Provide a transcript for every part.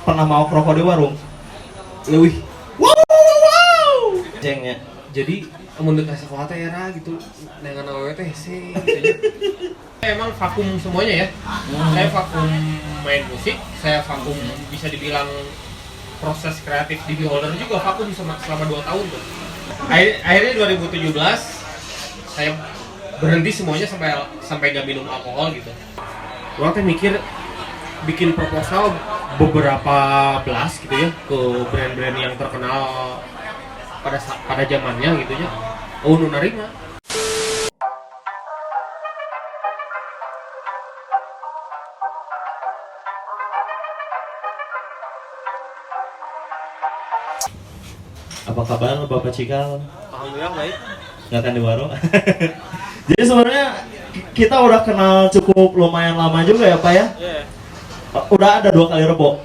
pernah mau ngerokok di warung? Leuwih. Wow. Cengnya. Jadi menurut sekolah teh era gitu dengan awewe teh sih gitu. Emang vakum semuanya ya. Saya vakum main musik, saya vakum bisa dibilang proses kreatif di Beholder juga vakum selama 2 tahun tuh. Akhirnya 2017 saya berhenti semuanya sampai gak minum alkohol gitu. Orang teh mikir bikin proposal beberapa belas gitu ya ke brand-brand yang terkenal pada zamannya gitu ya. Oh, nu narima. Apa kabar Bapak Cikal? Alhamdulillah baik. Nggak akan di warung. Jadi sebenarnya kita udah kenal cukup lumayan lama juga ya Pak ya? Iya. Udah ada 2 kali rebo.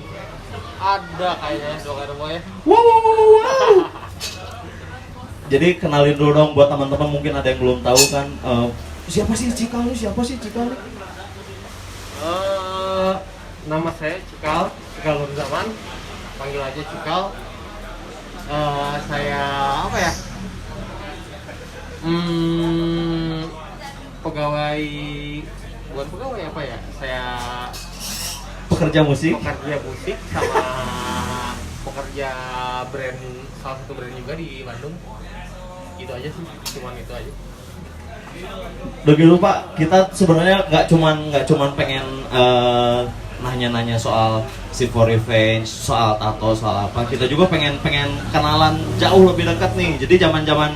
Ada kayaknya 2 kali rebo ya. Wow. Jadi kenalin dulu dong buat teman-teman, mungkin ada yang belum tahu kan, siapa sih Cikal nih? Nama saya Cikal Nur Zaman. Panggil aja Cikal. Saya apa ya? Pegawai, bukan pegawai apa ya? Saya Pekerja musik. Sama pekerja brand, salah satu brand juga di Bandung. Itu aja sih, cuman itu aja. Begitu Pak, kita sebenarnya nggak cuman pengen nanya-nanya soal Silver Revenge, soal tato, soal apa. Kita juga pengen kenalan jauh lebih dekat nih. Jadi zaman-zaman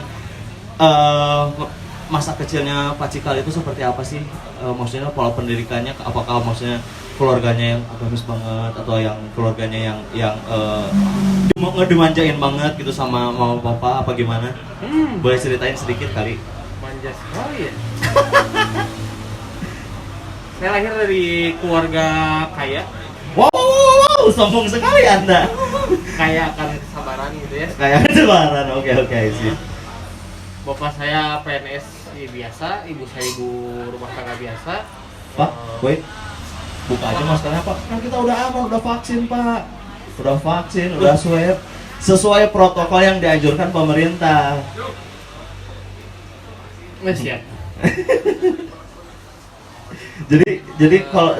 masa kecilnya Pak Cikal itu seperti apa sih? Maksudnya pola pendidikannya, apakah maksudnya keluarganya yang agamis banget atau yang keluarganya yang ngedimanjain banget gitu sama mama papa apa gimana? Boleh ceritain sedikit kali? Manja sekali ya. Saya lahir dari keluarga kaya. Wow, sombong sekali Anda. Kaya akan kesabaran gitu ya. Kayak lebaran, oke sih. Bapak saya PNS biasa, ibu saya ibu rumah tangga biasa. Pak, wait. Buka aja maskernya Pak. Kan kita udah aman, udah vaksin Pak. Udah vaksin, udah swab. Sesuai protokol yang dianjurkan pemerintah. Siap. Jadi kalau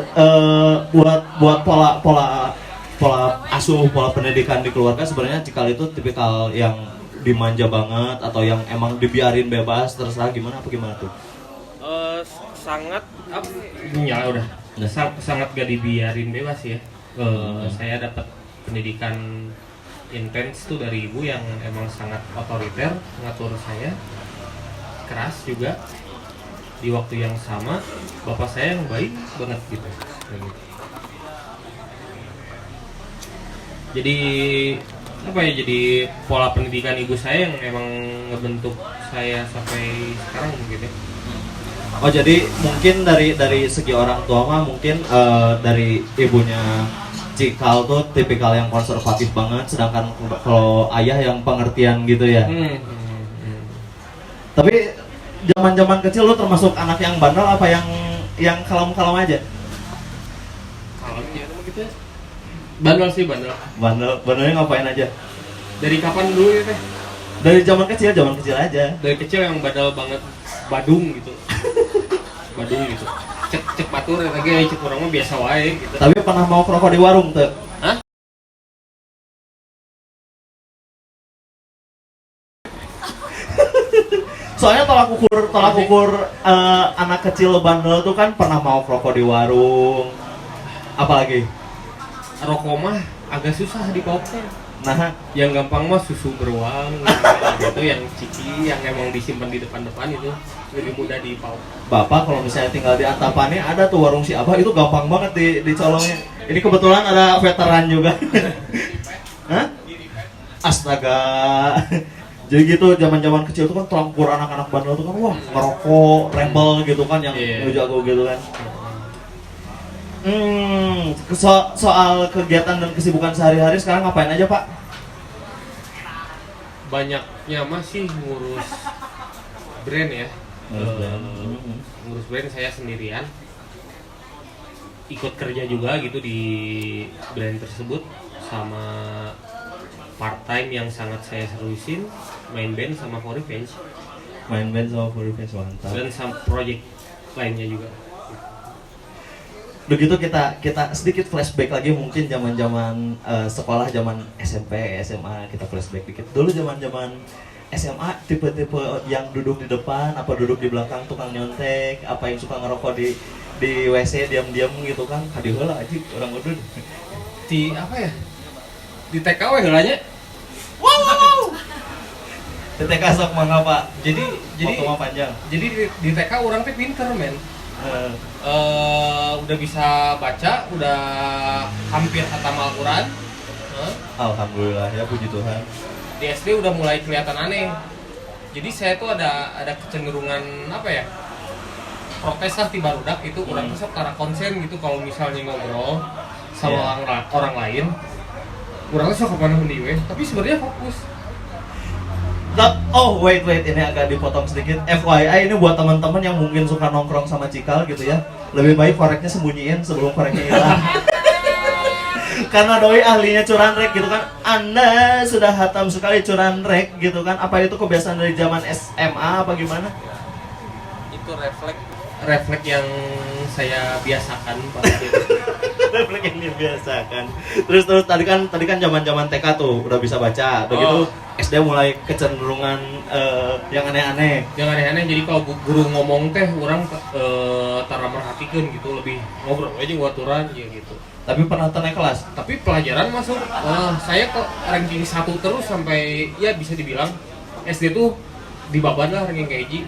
buat pola asuh, pola pendidikan di keluarga sebenarnya Cikal itu tipikal yang dimanja banget atau yang emang dibiarin bebas terserah gimana tuh? Sangat apa? Ya udah. Sangat gak dibiarin bebas ya. Saya dapat pendidikan intens tuh dari ibu yang emang sangat otoriter, ngatur saya, keras juga. Di waktu yang sama bapak saya yang baik banget gitu. Jadi apa ya, jadi pola pendidikan ibu saya yang emang ngebentuk saya sampai sekarang gitu. Oh jadi mungkin dari segi orang tua mah mungkin dari ibunya Cikal tuh tipikal yang konservatif banget, sedangkan kalau ayah yang pengertian gitu ya. Tapi zaman kecil lu termasuk anak yang bandel apa yang kalem-kalem aja? Kalemnya gitu ya. Bandel sih bandel. Bandelnya ngapain aja? Dari kapan dulu ya teh? Dari zaman kecil aja. Dari kecil yang bandel banget, badung gitu. Badung gitu. Cek batur ya lagi, cek orang mah biasa wae gitu. Tapi pernah mau ngerokok di warung tuh? Hah? Soalnya tolak ukur anak kecil bandel tuh kan pernah mau ngerokok di warung. Apalagi? Rokok mah agak susah dipaukin. Nah, yang gampang mah susu beruang gitu, yang ciki yang emang disimpan di depan itu lebih mudah dipauk. Bapak kalau misalnya tinggal di Antapani ada tuh warung si Abah, itu gampang banget dicolongnya. Ini kebetulan ada veteran juga. Hah? Astaga. Jadi gitu zaman kecil tuh kan terangkur anak-anak bandel tuh kan wah ngerokok, rebel gitu kan yang jago gitu kan. Soal kegiatan dan kesibukan sehari-hari sekarang ngapain aja Pak? Banyaknya masih ngurus brand ya. Ngurus brand saya sendirian. Ikut kerja juga gitu di brand tersebut sama part time yang sangat saya seriusin, main band sama for revenge Main band sama full revenge mantap. dan sama project lainnya juga. Begitu kita sedikit flashback lagi mungkin zaman-zaman sekolah, zaman SMP, SMA, kita flashback dikit. Dulu zaman-zaman SMA tipe-tipe yang duduk di depan apa duduk di belakang tukang nyontek, apa yang suka ngerokok di WC diam-diam gitu kan. Hadi heula aja orang udud. Di apa ya? Di TKW heulanya. Wow. TTK sok mangga Pak. Jadi Waktu mah panjang. jadi di TK orang teh pinter men. Eh, Udah bisa baca, udah hampir khatam Al-Quran. Alhamdulillah ya, puji Tuhan. Di SD udah mulai kelihatan aneh. Jadi saya tuh ada kecenderungan apa ya? Protes lah ti barudak itu urang teh sok tara konsen gitu kalau misalnya ngobrol sama orang lain. Urang teh sok kemana hendi we, tapi sebenarnya fokus. Oh wait ini agak dipotong sedikit. FYI ini buat teman-teman yang mungkin suka nongkrong sama Cikal gitu ya, lebih baik koreknya sembunyiin sebelum koreknya hilang. Karena doi ahlinya curanrek gitu kan. Anda sudah hatam sekali curanrek gitu kan. Apa itu kebiasaan dari zaman SMA apa gimana? Itu refleks yang saya biasakan pada itu. Refleks yang dibiasakan. Terus tadi kan zaman-zaman TK tuh udah bisa baca. Begitu SD mulai kecenderungan yang aneh-aneh. Yang aneh-aneh, jadi kalau guru ngomong teh orang tara merhatikeun gitu, lebih ngobrol aja ngaturan ya gitu. Tapi pernah naik kelas. Tapi pelajaran masuk, saya kok ranking 1 terus sampai ya bisa dibilang SD tuh dibaban lah ranking kayak hiji.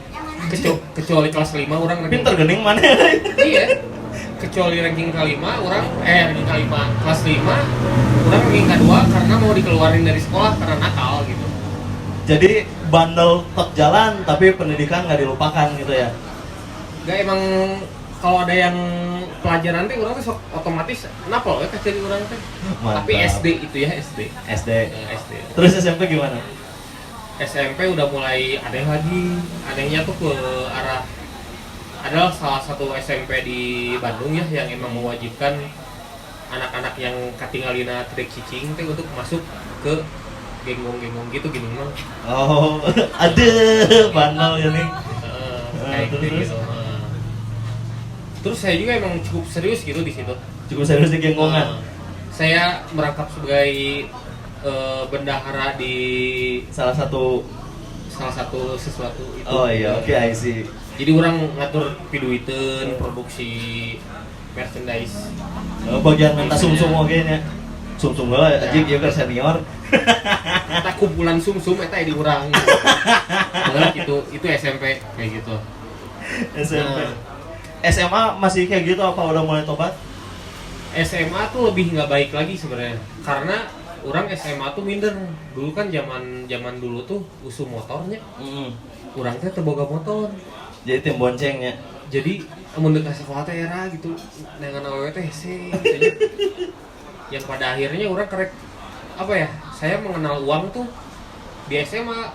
Kecuali kelas 5 orang ranking. Pinter gening mana? Iya. Kecuali ranking kelima orang ranking kelima kelas 5 orang ranking kedua karena mau dikeluarin dari sekolah karena nakal gitu. Jadi bandel tetap jalan tapi pendidikan nggak dilupakan gitu ya. Gak emang kalau ada yang pelajaran teh orang tuh otomatis napol ya jadi orang teh. Tapi SD itu ya SD. SD. SD. Terus SMP gimana? SMP udah mulai aneh lagi. Anehnya tuh ke arah adalah salah satu SMP di Bandung ya yang emang mewajibkan anak-anak yang katingalina trik cicing teh untuk masuk ke genggong-genggong gitu gini mah. Oh, ada bandel ya nih. Kayak gitu. Terus saya juga emang cukup serius gitu di situ. Cukup serius di genggongan. Saya merangkap sebagai bendahara di Salah satu. sesuatu itu. Oh iya, oke, I see. Jadi orang ngatur piduiteun, produksi merchandise. Bagian minta sumsum oke nya. Sumsum heula anjing ieu keur senior. Eta kumpulan sumsum eta di urang. Bener gitu, itu SMP kayak gitu. SMP. SMA masih kayak gitu apa udah mulai tobat? SMA tuh lebih nggak baik lagi sebenarnya. Karena orang SMA tuh minder. Dulu kan zaman dulu tuh usuh motornya. Urang teh teu boga motor. Jadi tim boncengnya. Jadi mun deuk ka sekolah teh era gitu dengan awewe teh hese gitu. Yang pada akhirnya orang kerek apa ya? Saya mengenal uang tuh di SMA.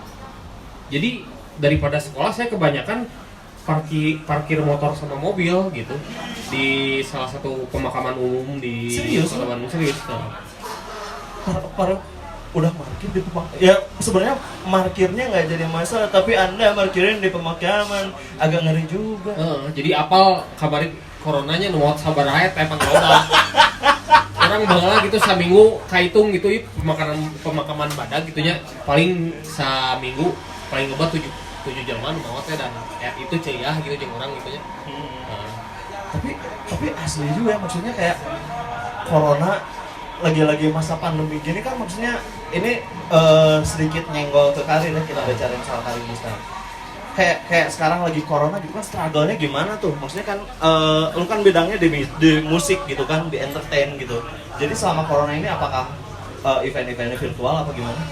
Jadi daripada sekolah saya kebanyakan parkir motor sama mobil gitu di salah satu pemakaman umum di Kota Bandung. Serius udah parkir di pemakaman. Ya sebenarnya parkirnya nggak jadi masalah, tapi Anda parkirin di pemakaman agak ngeri juga. Jadi apal kabarin coronanya nuat sabar aja teh pangloba. Orang baheula gitu saminggu kahitung gitu pemakaman badag gitunya paling saminggu paling loba 7 jelema nu maot teh dan ya itu ceuyah gitu jeung urang gitu nya. Tapi asli juga maksudnya kayak corona lagi masa pandemi gini kan maksudnya ini sedikit nyenggol ke karir ya, kita bicarain soal karir sekarang. Kayak sekarang lagi corona gitu kan struggle-nya gimana tuh? Maksudnya kan lu kan bidangnya di musik gitu kan, di entertain gitu. Jadi selama corona ini apakah event-eventnya virtual apa gimana?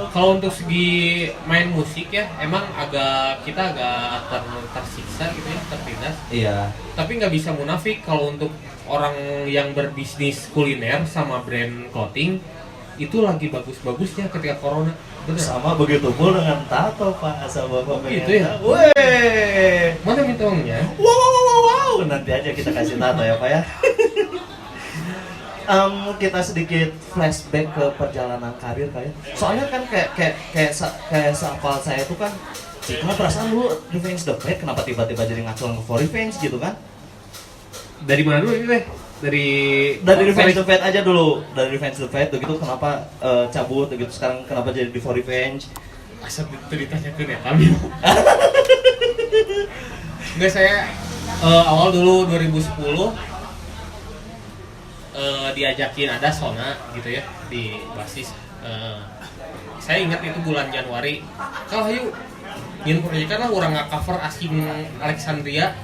Kalau untuk segi main musik ya emang kita agak tersiksa gitu ya, tertindas. Iya. Tapi nggak bisa munafik kalau untuk orang yang berbisnis kuliner sama brand clothing itu lagi bagus-bagusnya ketika corona. Bener. Sama begitu pun dengan tato Pak, asal Bapak pengen. Gitu ya? Weh. Mana minta uangnya? Wow. Nanti aja kita kasih tato ya Pak ya. kita sedikit flashback ke perjalanan karir kayak. Soalnya kan kayak seapal saya tuh kan, karena perasaan lu Revenge the Fate kenapa tiba-tiba jadi ngacuan ke For Revenge gitu kan? Dari mana dulu ini teh? Dari Revenge the Fate aja dulu. Dari Revenge the Fate gitu kenapa cabut gitu, sekarang kenapa jadi di For Revenge? Asal ditanya ke Netam. Enggak, saya awal dulu 2010 diajakin ada Sona gitu ya di basis. Saya ingat itu bulan Januari. Kalau ayo ingin proyekan lah orang nge-cover asing Alexandria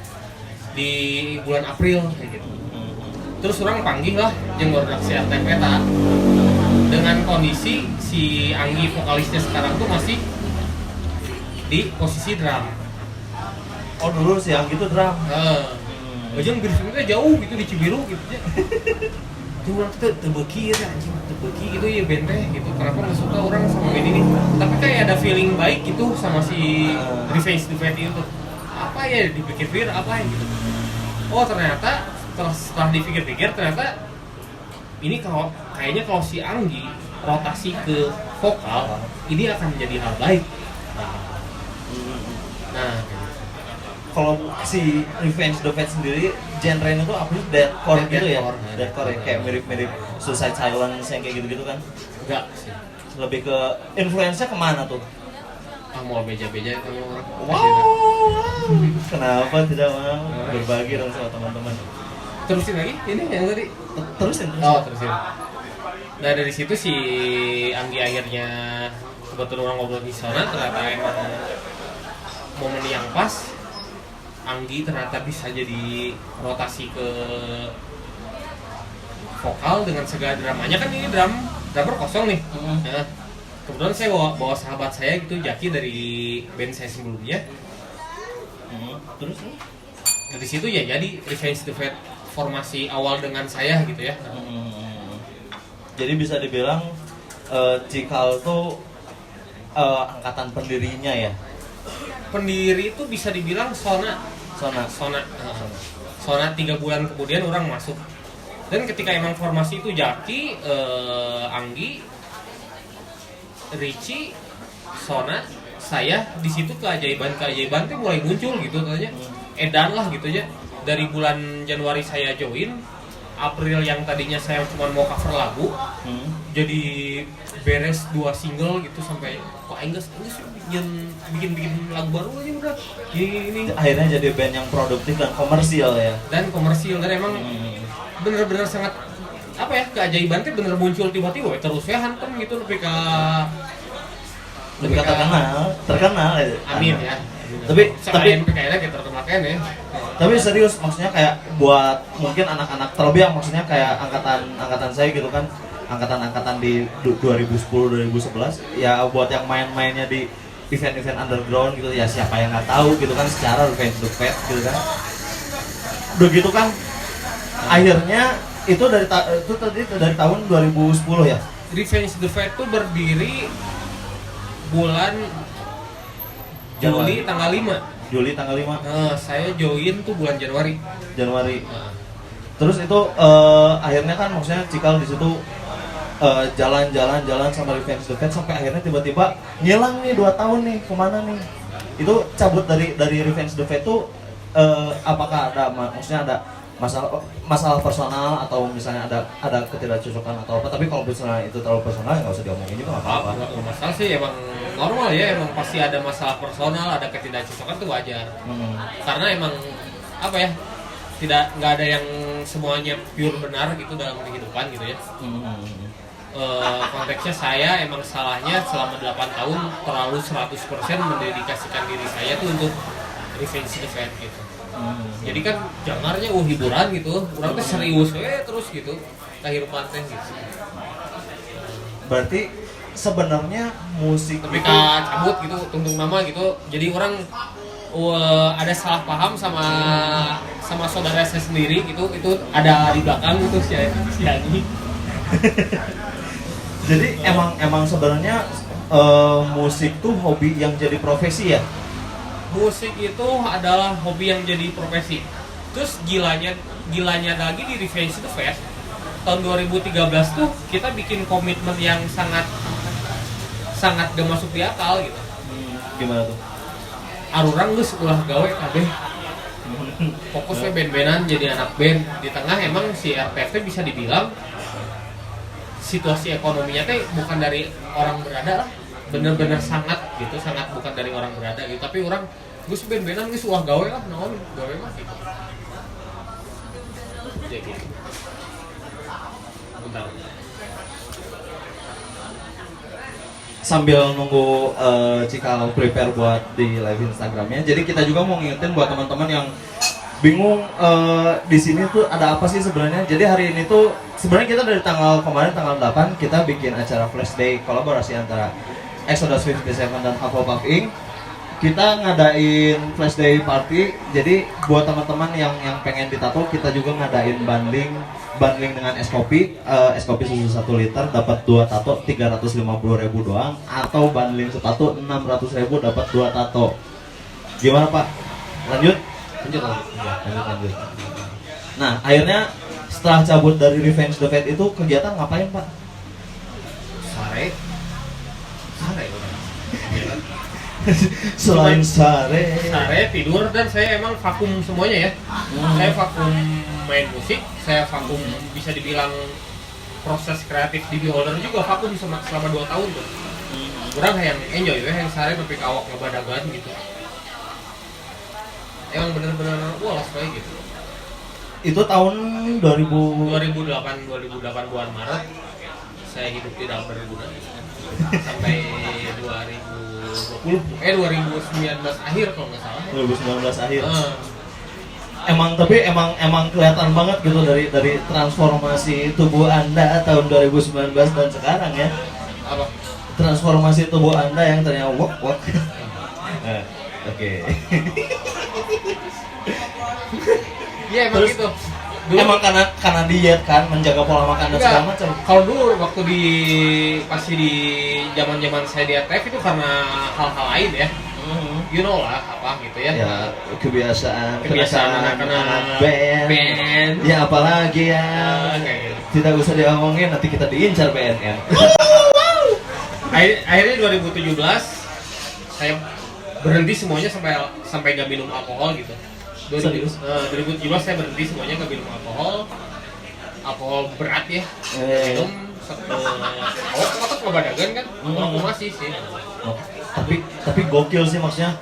di bulan April kayak gitu. Terus orang panggil lah jeung produksi RTP dengan kondisi si Anggi vokalisnya sekarang tuh masih di posisi drum. Oh dulu sih yang gitu drum. Ujung briefingnya jauh gitu di Cibiru gitu ya. Tuh orang tuh terbeki ya anjing, terbeki gitu ya band teh gitu. Kenapa nggak suka orang sama band ini? Tapi kayak ada feeling baik gitu sama si Revenge the Fate itu. Apa ya dipikir-pikir apa ya gitu. Oh ternyata setelah dipikir-pikir ternyata ini kayaknya kalau si Anggi rotasi ke vokal ini akan menjadi hal baik. Nah, kalau si Revenge the Fate sendiri genre-nya tuh apa sih? Deathcore gitu ya? Deathcore ya? Kayak mirip-mirip Suicide Silence yang kayak gitu-gitu kan? enggak sih. Lebih ke influence-nya kemana tuh? Mau beja-beja kamu orang. Wow, kenapa tidak mau berbagi dong sama teman-teman? Terusin lagi ini yang tadi. Terusin. Oh, terusin. Nah, dari situ si Anggi akhirnya kebetulan orang ngobrol di sana, ternyata emang momen yang pas. Anggi ternyata bisa jadi rotasi ke vokal dengan segala dramanya. Kan ini drummer kosong nih. Nah, kebetulan saya bawa sahabat saya gitu, Jaki dari band saya sebelumnya. Terus? Dari situ ya jadi Revenge the Fate formasi awal dengan saya gitu ya. Jadi bisa dibilang Cikal tuh angkatan pendirinya ya? Pendiri itu bisa dibilang Sona 3 bulan kemudian orang masuk. Dan ketika emang formasi itu Jaki, Anggi, Richie, Sona, saya di situ keajaiban tuh mulai muncul gitu katanya. Edan lah gitu ya. Dari bulan Januari saya join, April yang tadinya saya cuma mau cover lagu, jadi beres 2 single gitu sampai kok Enggas bikin lagu baru aja udah. Ini akhirnya jadi band yang produktif dan komersial ya. Dan emang bener-bener sangat apa ya, keajaiban tuh bener muncul tiba-tiba terus ya hantem gitu lebih ke terkenal ya. Amin ya. Tapi kayaknya kita terkenal ya. Tapi serius maksudnya kayak buat mungkin anak-anak terlebih yang maksudnya kayak angkatan saya gitu kan, angkatan di 2010 2011 ya, buat yang main-mainnya di event-event underground gitu ya, siapa yang nggak tahu gitu kan secara Revenge the Fate gitu kan. Udah gitu kan akhirnya itu dari tahun 2010 ya. Revenge the Fate tuh berdiri bulan Juli tanggal 5. Saya join tuh bulan Januari. Terus itu akhirnya kan maksudnya Cikal di situ jalan sama Revenge the Fate sampai akhirnya tiba-tiba ngilang nih 2 tahun nih, kemana nih? Itu cabut dari Revenge the Fate tuh apakah ada maksudnya ada masalah personal atau misalnya ada ketidakcocokan atau apa? Tapi kalau misalnya itu terlalu personal ya nggak usah diomongin juga nggak apa-apa. Nggak masalah sih, emang normal ya, emang pasti ada masalah personal, ada ketidakcocokan tuh wajar. Karena emang apa ya, nggak ada yang semuanya pure benar gitu dalam kehidupan gitu ya. Konteksnya saya emang salahnya selama 8 tahun terlalu 100% mendedikasikan diri saya tuh untuk Revenge the Fate gitu. Jadi kan jangarnya hiburan gitu, orang tuh serius terus gitu, kehidupan teh gitu. Berarti sebenarnya musik tapi itu cabut gitu, tungtung nama gitu. Jadi orang ada salah paham sama saudara saya sendiri gitu, itu ada di belakang gitu si Ani. Jadi emang sebenarnya musik tuh hobi yang jadi profesi ya? Musik itu adalah hobi yang jadi profesi. Terus gilanya lagi di Revenge the Fate, tahun 2013 tuh kita bikin komitmen yang sangat gak masuk di akal gitu. Gimana tuh? Arurang geus ulah gawe kabeh. Fokusnya band-bandan jadi anak band. Di tengah emang si RTF bisa dibilang situasi ekonominya teh bukan dari orang berada lah. Bener-bener sangat bukan dari orang berada gitu. Tapi orang geus band-bandan geus ulah gawe lah, naon gawe mah gitu. Jadi bentar. Sambil nunggu Cikal prepare buat di live Instagramnya, jadi kita juga mau ngingetin buat teman-teman yang bingung di sini tuh ada apa sih sebenarnya. Jadi hari ini tuh sebenarnya kita dari kemarin tanggal 8 kita bikin acara Flash Day kolaborasi antara Exodus 57 dan Hufflepuff Inc. Kita ngadain Flash Day party. Jadi buat teman-teman yang pengen ditato, kita juga ngadain bundling dengan es kopi susu 1 liter dapat 2 tato 350.000 doang, atau bundling sepatu 600.000 dapat 2 tato. Gimana Pak? Lanjut. Nah, akhirnya setelah cabut dari Revenge the Fate itu kegiatan ngapain Pak? Sare Selain sare tidur, dan saya emang vakum semuanya ya. Saya vakum main musik, saya vakum bisa dibilang proses kreatif di Beholder juga vakum selama 2 tahun tuh. Kurang yang enjoy ya, yang sare tapi awak ngebadagan gitu. Emang bener-bener walas kayak gitu. Itu tahun 2008 bulan Maret saya hidup tidak berguna sampai 2019 akhir kalau nggak salah. 2019 akhir. Emang kelihatan banget gitu dari transformasi tubuh Anda tahun 2019 dan sekarang ya. Apa? Transformasi tubuh Anda yang ternyata wok. Oke. Iya emang Terus, gitu. Dulu, emang karena diet kan, menjaga pola makan dan segala macam. Kalau dulu waktu masih di zaman saya di ATF itu karena hal-hal lain ya. You know lah apa gitu ya. Ya, kebiasaan anak-anak band. Ya apalagi ya. Kayak gitu. Tidak usah diomongin, nanti kita diincar BNN. Akhirnya 2017 saya berhenti semuanya sampai gak minum alkohol gitu. 2017 saya berhenti semuanya gak minum alkohol berat ya. Minum otot ngebadagan kan. Aku masih sih. Tapi gokil sih, maksudnya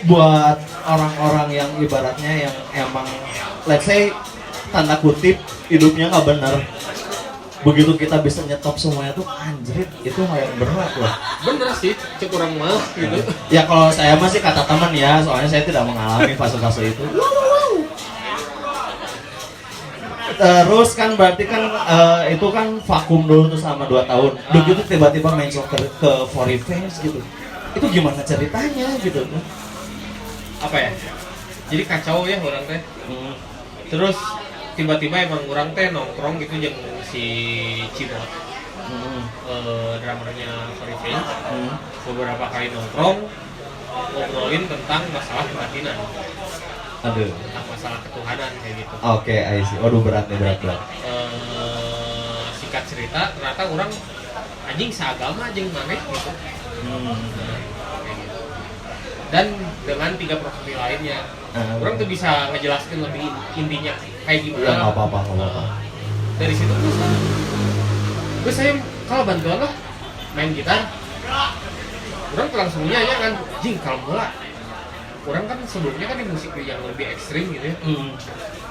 buat orang-orang yang ibaratnya yang emang let's say tanda kutip hidupnya nggak benar, begitu kita bisa nyetop semuanya tuh anjrit, itu hal yang berat loh. Bener sih, kurang mah gitu. Ya kalau saya masih kata teman ya, soalnya saya tidak mengalami fase-fase itu. Terus kan berarti kan itu kan vakum dulu tuh selama 2 tahun. Begitu tiba-tiba main ke For Revenge gitu. Itu gimana ceritanya gitu? Apa ya? Jadi kacau ya orang teh. Terus tiba-tiba emang orang teh nongkrong gitu jeung si Cibot. Drummernya For Revenge. Beberapa kali nongkrong ngobrolin tentang masalah kebatinan. Aduh. Tentang masalah ketuhanan kayak gitu. Oke, I see. Waduh, berat. Singkat cerita, ternyata orang anjing seagama anjing maneh gitu. Kayak gitu. Dan dengan 3 profesi lainnya, orang tuh bisa ngejelaskan lebih intinya kayak gimana. Ya, nggak apa-apa. Dari situ terus saya kalau bantuan lah main gitar, orang langsungnya ya kan, jing kalau bola. Orang kan sebelumnya kan di musik yang lebih ekstrim gitu ya.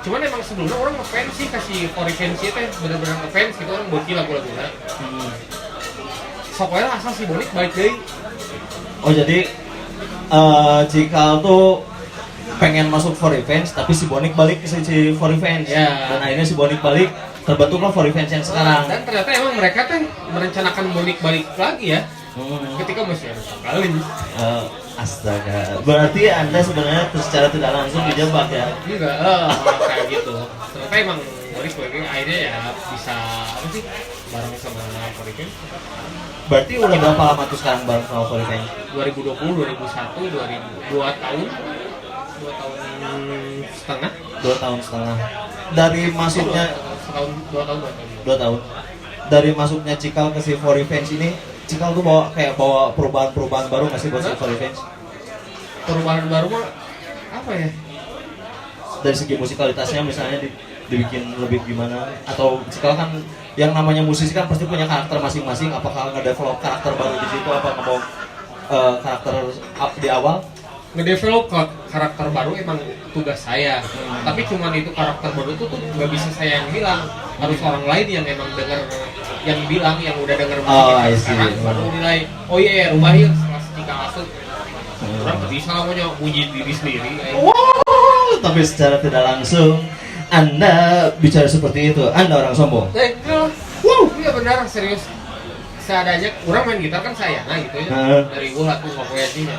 Cuman emang sebelumnya orang ngefans sih kasih For Revenge teh bener-bener ngefans gitu, orang bocil lagu-lagunya. Soalnya asal si Bonik baik deh. Oh jadi Cikal tuh pengen masuk For Revenge, tapi si Bonik balik ke si For Revenge. Ya. Dan akhirnya si Bonik balik, terbentuklah For Revenge yang sekarang. Dan ternyata emang mereka kan merencanakan Bonik balik lagi ya. Ketika masih ada sekali. Astaga, berarti Anda sebenarnya secara tidak langsung dijebak ya? Enggak, kayak gitu. Ternyata emang Bonik balik akhirnya ya bisa apa sih bareng sama For Revenge. Berarti udah berapa lama tuh sekarang bareng sama For Revenge? 2020, 2001, 2 tahun. 2 tahun setengah. 2 tahun setengah. Dari masuknya setahun 2 tahun. 2 tahun. Dari masuknya Cikal ke si For Revenge ini, Cikal tuh bawa perubahan-perubahan baru nggak sih buat si For Revenge? Perubahan baru mah apa ya? Dari segi musikalitasnya misalnya dibikin lebih gimana? Atau Cikal kan yang namanya musisi kan pasti punya karakter masing-masing. Apakah nge-develop karakter baru di situ? Apa mau karakter up di awal? Ngedevelop karakter baru emang tugas saya. Tapi cuman itu karakter baru itu tuh nggak bisa saya yang bilang, harus orang lain yang emang denger, yang bilang, yang udah denger musik sekarang baru nilai. Oh iya, rubahin setelah Cikal masuk. Orang nggak bisa namanya muji diri sendiri. Wow, tapi secara tidak langsung Anda bicara seperti itu, Anda orang sombong. Wow, iya benar, serius. Seadanya, orang main gitar kan saya, nah gitu ya. Dari gua aku ngapain sih ya,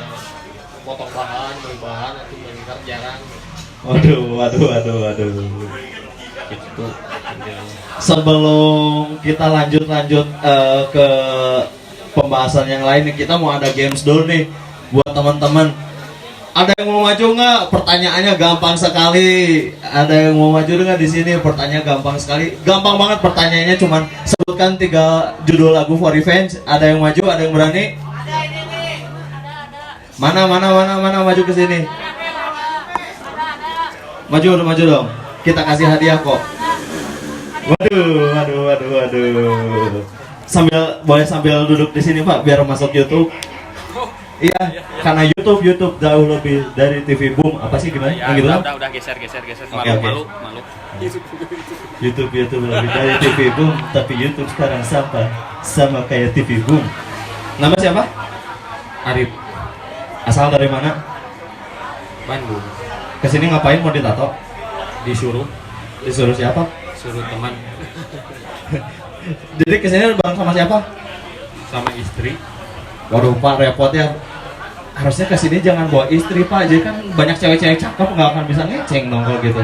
potong bahan, beli bahan, atau main gitar jarang. Waduh. Gitu. Sebelum kita lanjut ke pembahasan yang lain, kita mau ada games dulu nih buat teman-teman. Ada yang mau maju nggak? Pertanyaannya gampang sekali. Ada yang mau maju nggak di sini? Pertanyaan gampang sekali. Gampang banget pertanyaannya, cuman sebutkan 3 judul lagu For Revenge. Ada yang maju? Ada yang berani? Ada ini nih. Ada. Mana maju ke sini. Ada. Maju dong. Kita kasih hadiah kok. Waduh. Boleh sambil duduk di sini Pak, biar masuk YouTube. Iya, karena YouTube jauh lebih dari TV Boom. Apa sih gimana? Ya, gitu udah geser. Malu. YouTube lebih dari TV Boom, tapi YouTube sekarang sama kayak TV Boom. Nama siapa? Arif, Asal dari mana? Bandung, Kesini ngapain, mau ditato? disuruh Siapa? suruh teman Jadi kesini bareng sama siapa? sama istri. Waduh Pak, repot ya. Harusnya kesini jangan bawa istri Pak, jadi kan banyak cewek-cewek cakep nggak akan bisa ngeceng dong kalau gitu.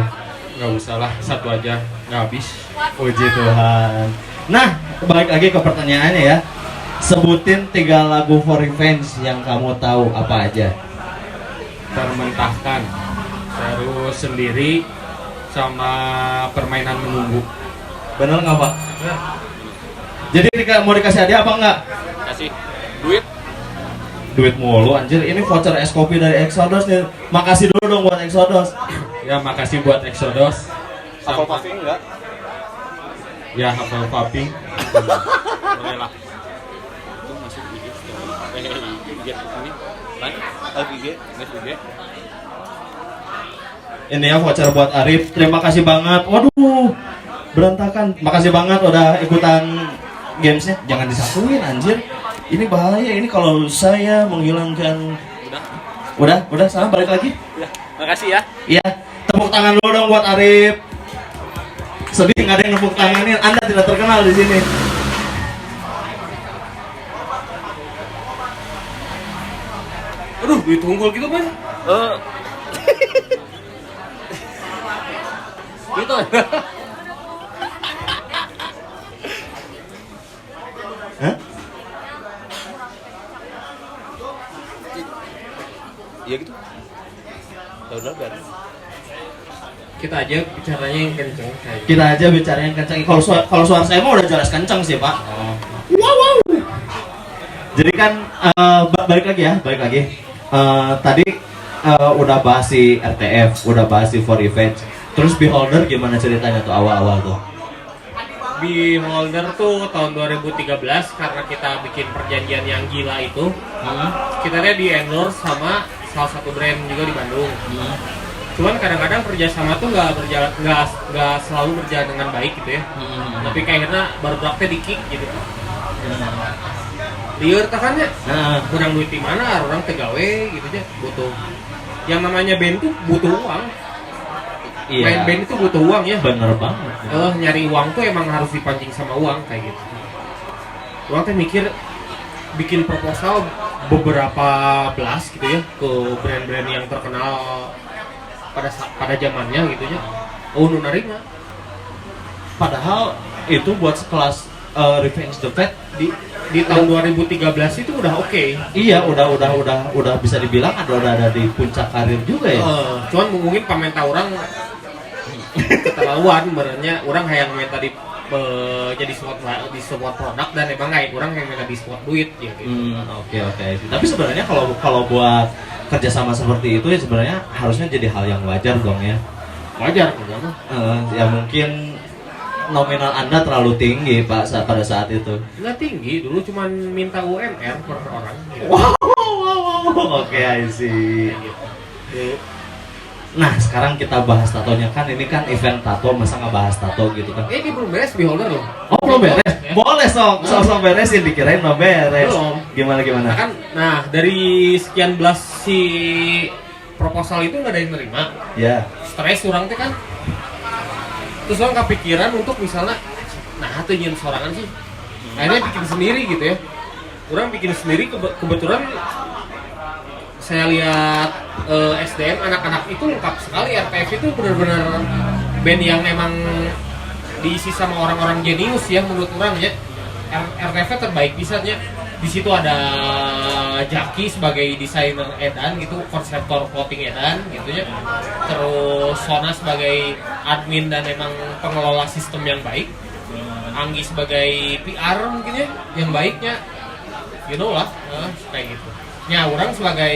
Nggak usah lah, satu aja nggak habis. Puji Tuhan. Nah, balik lagi ke pertanyaannya ya. Sebutin 3 lagu For Revenge yang kamu tahu, apa aja? Termentahkan, terus sendiri, sama permainan menunggu. Bener nggak Pak? Jadi mau dikasih hadiah apa enggak? Kasih duit. Duit mulu anjir, ini voucher es kopi dari Exodus nih. Makasih dulu dong buat Exodus. Ya makasih buat Exodus. Apple puffing enggak? Ya hafal paping. Boleh lah. Itu masuk IG story. IG ini. IG. Ini ya voucher buat Arif. Terima kasih banget. Waduh, berantakan. Makasih banget udah ikutan gamesnya. Jangan disatuin anjir. Ini bahaya. Ini kalau saya menghilangkan. Udah. Sama balik lagi. Ya, makasih ya. Iya. Tepuk tangan dulu dong buat Arif. Sedih nggak ada yang tepuk tanganin. Anda tidak terkenal di sini. Aduh, duit unggul gitu kan? Gitu. Hah? Iya gitu. Udah biar. Kita aja bicaranya yang kenceng kayak. Kita aja bicara yang kencang. Kalau suara saya mah udah jelas kencang sih Pak. Oh. Wow. Jadi kan balik lagi. Tadi udah bahas si RTF, udah bahas si For Revenge. Terus Beholder gimana ceritanya tuh awal-awal tuh? Beholder tuh tahun 2013 karena kita bikin perjanjian yang gila itu. Kita di endorse sama salah satu brand juga di Bandung. Cuman kadang-kadang kerjasama tuh nggak selalu berjalan dengan baik gitu ya. Tapi kayaknya baru praktek dikit gitu. Liur takannya, kurang duit di mana, orang tegawe gitu aja, butuh. Yang namanya band tuh butuh uang. Iya. Main band itu butuh uang ya. Bener banget. Nyari uang tuh emang harus dipancing sama uang kayak gitu. Orang tuh mikir bikin proposal beberapa belas gitu ya ke brand-brand yang terkenal pada zamannya gitu ya. Nu narima. Padahal itu buat sekelas Revenge the Fat di tahun 2013 itu udah oke. Iya, udah bisa dibilang ada di puncak karir juga ya. Cuman mungkin pamenta orang keterlaluan sebenarnya orang yang minta jadi di sebuah produk dan emang nggak orang yang minta di sebuah duit ya gitu. Oke. Tapi sebenarnya kalau buat kerjasama seperti itu ya sebenarnya harusnya jadi hal yang wajar dong ya. Wajar kan? Ya mungkin nominal Anda terlalu tinggi Pak pada saat itu. Nggak tinggi, dulu cuman minta UMR per orang. Gitu. Wow. Oke, I see. Nah, sekarang kita bahas tatonya kan ini kan event tato, masa nggak bahas tato gitu kan? Ini belum beres beholder loh. Oh, belum beres? Ya. Boleh sok beresin, dikirain belum beres. Belum. Gimana? Nah dari sekian belas si proposal itu nggak ada yang nerima. Ya. Stres orang teh kan. Terus orang kepikiran untuk misalnya, nah tuh nyin sorangan sih. Akhirnya bikin sendiri gitu ya. Orang bikin sendiri kebetulan saya lihat SDM anak-anak itu lengkap sekali. RTF itu benar-benar band yang memang diisi sama orang-orang jenius ya menurut orang ya. RTF terbaik bisanya. Di situ ada Jaki sebagai desainer edan gitu, konseptor clothing edan gitu ya. Terus Sona sebagai admin dan memang pengelola sistem yang baik. Anggi sebagai PR mungkin ya, yang baiknya. You know lah, kayak gitu. Ya, orang sebagai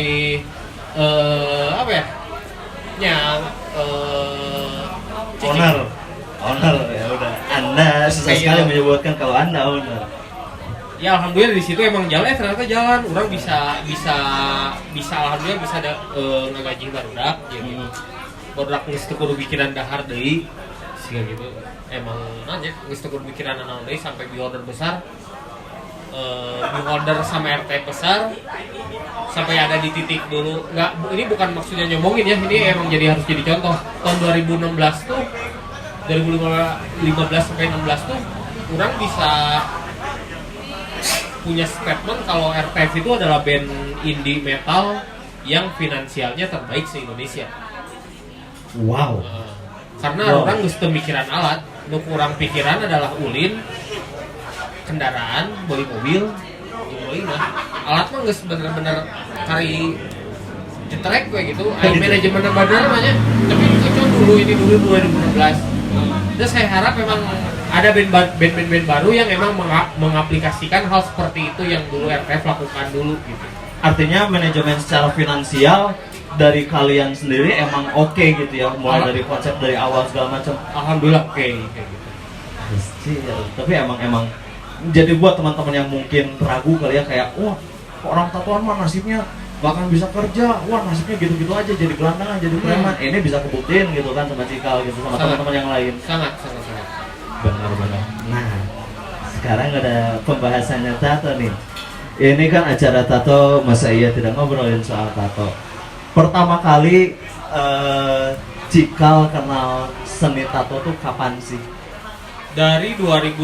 apa ya? Ya, owner ya udah. Anda susah sekali menyebutkan kalau Anda owner. Ya alhamdulillah di situ emang jalan, ternyata jalan. Orang bisa alhamdulillah bisa ada ngagaji barudak gitu. Barudak geus teu kudu bikinan dahar deui. Siga gitu. Emang nanya geus teu kudu bikinan naon deui sampai beholder besar. Beholder sama RT besar sampai ada di titik dulu. Ini bukan maksudnya nyombongin ya, ini emang harus jadi contoh. Tahun 2016 tuh 2015 sampai 16 tuh orang bisa punya statement kalau RTF itu adalah band indie metal yang finansialnya terbaik se-Indonesia. Wow. Karena orang geus teu mikiran alat, nu kurang pikiran adalah ulin, kendaraan, beli mobil, alat mah geus bener-bener kari jetrek kayak gitu. Manajemen bener namanya. Tapi itu dulu 2016. Terus saya harap memang ada band-band baru yang memang mengaplikasikan hal seperti itu yang dulu RTF lakukan dulu gitu. Artinya manajemen secara finansial dari kalian sendiri emang oke gitu ya, mulai dari konsep dari awal segala macam. Alhamdulillah oke kayak gitu. Tapi emang jadi buat teman-teman yang mungkin ragu kali ya kayak wah orang tatoan mah nasibnya bahkan bisa kerja, wah nasibnya gitu-gitu aja jadi gelandangan, jadi preman. Ini bisa kebuktiin gitu kan sama Cikal gitu sama teman-teman yang lain. Sangat. Benar. Nah, sekarang ada pembahasannya tato nih. Ini kan acara tato, masa iya tidak ngobrolin soal tato. Pertama kali Cikal kenal seni tato tuh kapan sih? Dari 2010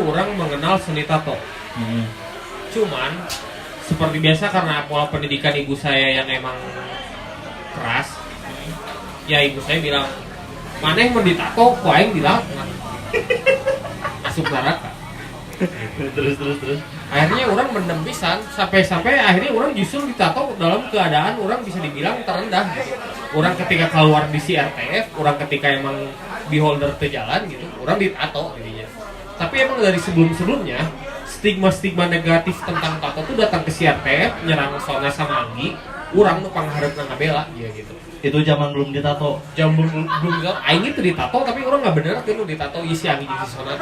orang mengenal seni tato. Cuman seperti biasa karena pola pendidikan ibu saya yang emang keras, ya ibu saya bilang, mana yang mau ditato, kok aing dilaknat. Masuk neraka. Terus. Akhirnya orang mendem pisan sampai akhirnya orang justru ditato dalam keadaan orang bisa dibilang terendah. Orang ketika keluar di CRTF, orang ketika emang beholder ke jalan gitu, orang ditato jadinya. Tapi emang dari sebelumnya stigma negatif tentang tato tuh datang ke CRTF, nyerang Sona sama Anggi, orang tuh pangharepna ngabela gitu. Itu zaman belum ditato. Belum ditato, aing itu ditato tapi orang nggak bener tuh ditato isi Anggi di Sona.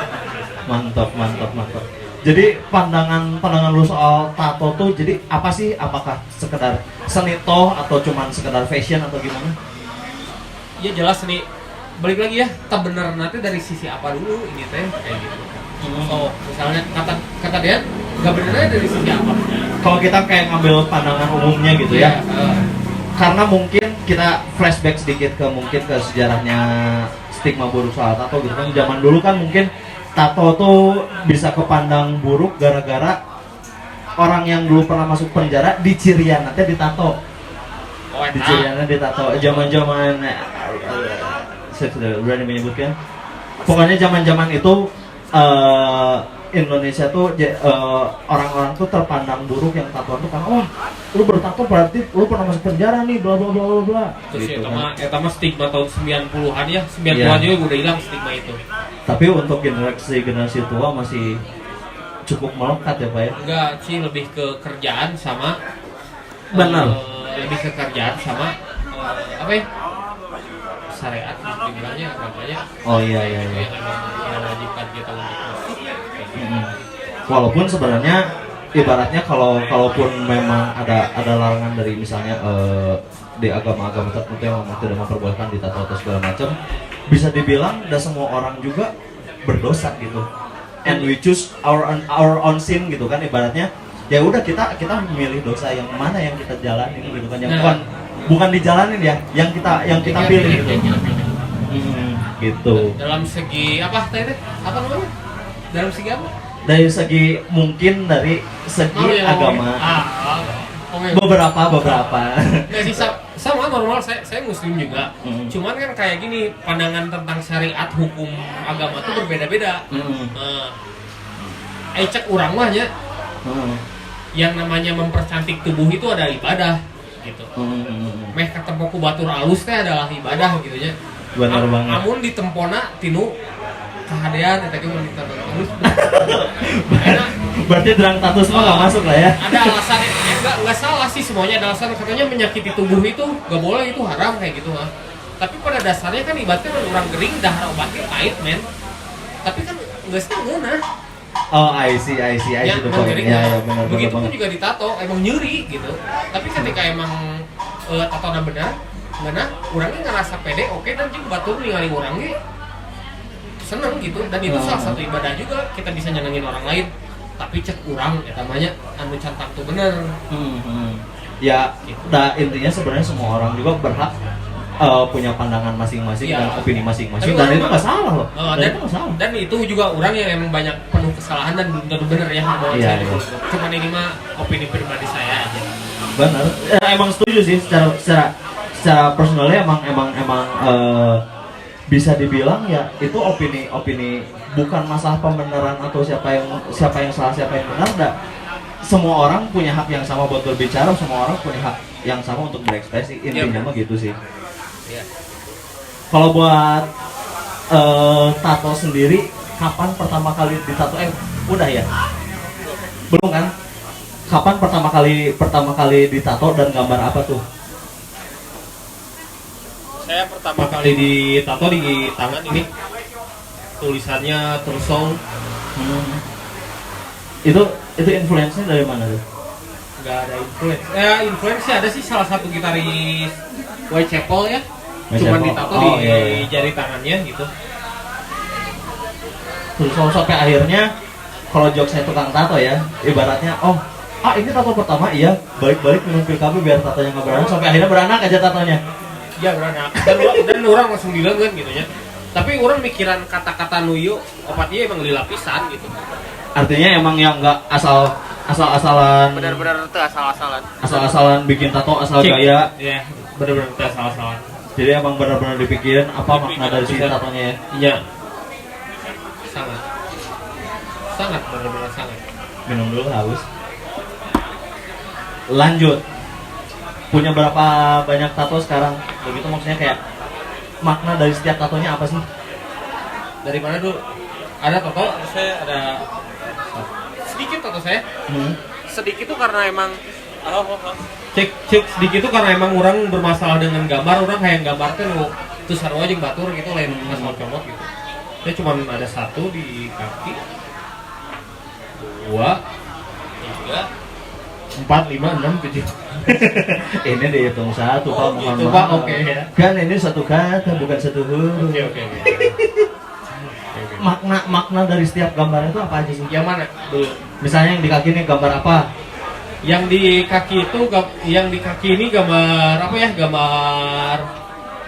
Mantap. Jadi pandangan lu soal tato tuh jadi apa sih? Apakah sekedar seni toh atau cuman sekedar fashion atau gimana? Ya jelas nih, balik lagi ya, tak bener nanti dari sisi apa dulu ini teh kayak gitu. So, misalnya kata dia nggak benernya dari sisi apa? Kalau kita kayak ngambil pandangan umumnya gitu ya. Karena mungkin kita flashback sedikit ke sejarahnya stigma buruk soal tato gitu kan. Zaman dulu kan mungkin tato tuh bisa kepandang buruk gara-gara orang yang dulu pernah masuk penjara di Cirian nanti ditato. Di Cirian ditato. Zaman-zaman saya sudah berani menyebutkan. Pokoknya zaman-zaman itu Indonesia tuh orang-orang tuh terpandang buruk yang tatoan tuh kan, wah lu bertato berarti lu pernah masuk penjara nih, bla bla bla bla bla. Terus Gitu eta mah stigma tahun 90-an ya, 90-an Iya. juga udah hilang stigma itu. Tapi untuk generasi tua masih cukup melekat ya Pak ya. Enggak sih, lebih ke kerjaan sama Benar. lebih ke kerjaan sama apa ya? Syariat dibilangnya agamanya. Oh iya iya iya. Yang emang mewajibkan kita untuk musik. Mm-mm. Walaupun sebenarnya ibaratnya kalaupun memang ada larangan dari misalnya di agama-agama tertentu yang memang tidak memperbolehkan ditato atau segala macam, bisa dibilang dan semua orang juga berdosa gitu. And we choose our own sin gitu kan, ibaratnya ya udah kita memilih dosa yang mana yang kita jalanin gitu kan, yang bukan dijalanin ya, yang kita pilih gitu. Gitu. Dalam segi apa tadi? Apa namanya? Dalam segi apa? Dari segi mungkin dari segi agama. Oke. Beberapa. Nggak sih, sama normal, saya muslim juga. Cuman kan kayak gini, pandangan tentang syariat hukum agama tuh berbeda-beda. Cek urang mah nya, yang namanya mempercantik tubuh itu ada ibadah gitu. Meh ketemu ku batur alus teh adalah ibadah gitu nya. Benar banget. Namun ditempona tinu kahadean eta ge mun terus. Berarti derang tatus mah nggak masuk lah ya. Ada alasan, nggak salah sih, semuanya ada alasan. Katanya menyakiti tubuh itu nggak boleh, itu haram kayak gitu mah. Tapi pada dasarnya kan ibaratnya kan orang gering dahar obatnya pahit men. Tapi kan nggak setengah nah. Oh, I see the point. Ya, benar Begitu pun banget. juga ditato, emang nyeri gitu. Tapi ketika emang tatona benar, orangnya ngerasa pede, oke, dan juga batur ningali orangnya seneng gitu. Dan itu salah satu ibadah juga, kita bisa nyenengin orang lain. Tapi cek urang, ya namanya anu cantang tuh bener. Ya, intinya sebenarnya semua orang juga berhak punya pandangan masing-masing Ya. dan opini masing-masing, Tapi dan orang itu nggak salah loh. Dan itu juga orang yang emang banyak penuh kesalahan dan belum tentu bener ya bahwa Iya, saya iya. dulu. Cuman ini mah opini pribadi saya aja. Benar. Emang setuju sih secara personalnya emang bisa dibilang ya itu opini bukan masalah pembenaran atau siapa yang salah siapa yang benar. Semua orang punya hak yang sama buat berbicara, semua orang punya hak yang sama untuk berekspresi, intinya mah gitu sih. Iya. Kalau buat tato sendiri, kapan pertama kali ditato? Udah ya? Belum kan? Kapan pertama kali ditato dan gambar apa tuh? Saya pertama kali ditato di tangan ini, tulisannya Tersong. Itu influence-nya dari mana tuh? Nggak ada influence. Influence ada sih, salah satu gitaris Whitechapel ya. Cuman ditato di jari tangannya gitu. Terus sampai akhirnya kalau jokesnya tukang tato ya, ibaratnya ini tato pertama, iya, balik-balik minum pil KB biar tatonya nggak beranak, sampai akhirnya beranak aja tatonya. Ya beranak. Dan orang langsung bilang kan gitu ya. Tapi orang mikiran kata-kata nuyu obatnya emang dilapisan gitu. Artinya emang yang nggak asal-asalan, Benar-benar itu asal-asalan. asal-asalan bikin tato asal gaya. Iya, benar-benar itu asal-asalan. Jadi emang benar-benar dipikirin apa makna dari si tatonya ya. Iya. Sangat benar-benar sangat. Minum dulu haus. Lanjut. Punya berapa banyak tato sekarang? Begitu maksudnya kayak makna dari setiap tatonya apa sih? Dari mana dulu? Ada tato, saya ada sedikit tato saya. Sedikit tuh karena emang cek sedikit tuh karena emang orang bermasalah dengan gambar, orang kayak gambar tuh sarwa jeung batur gitu, lain masalah comot gitu. Saya cuma ada satu di kaki, 2, 3, 4, 5, 6, 7. Ini dihitung satu Pak, mohon gitu, maaf. Pak, oke ya. Kan ini satu kata bukan satu huruf. Oke. Makna dari setiap gambar itu apa aja sih? Yang mana dulu? Misalnya yang di kaki ini gambar apa? Yang di kaki itu, yang di kaki ini gambar apa ya?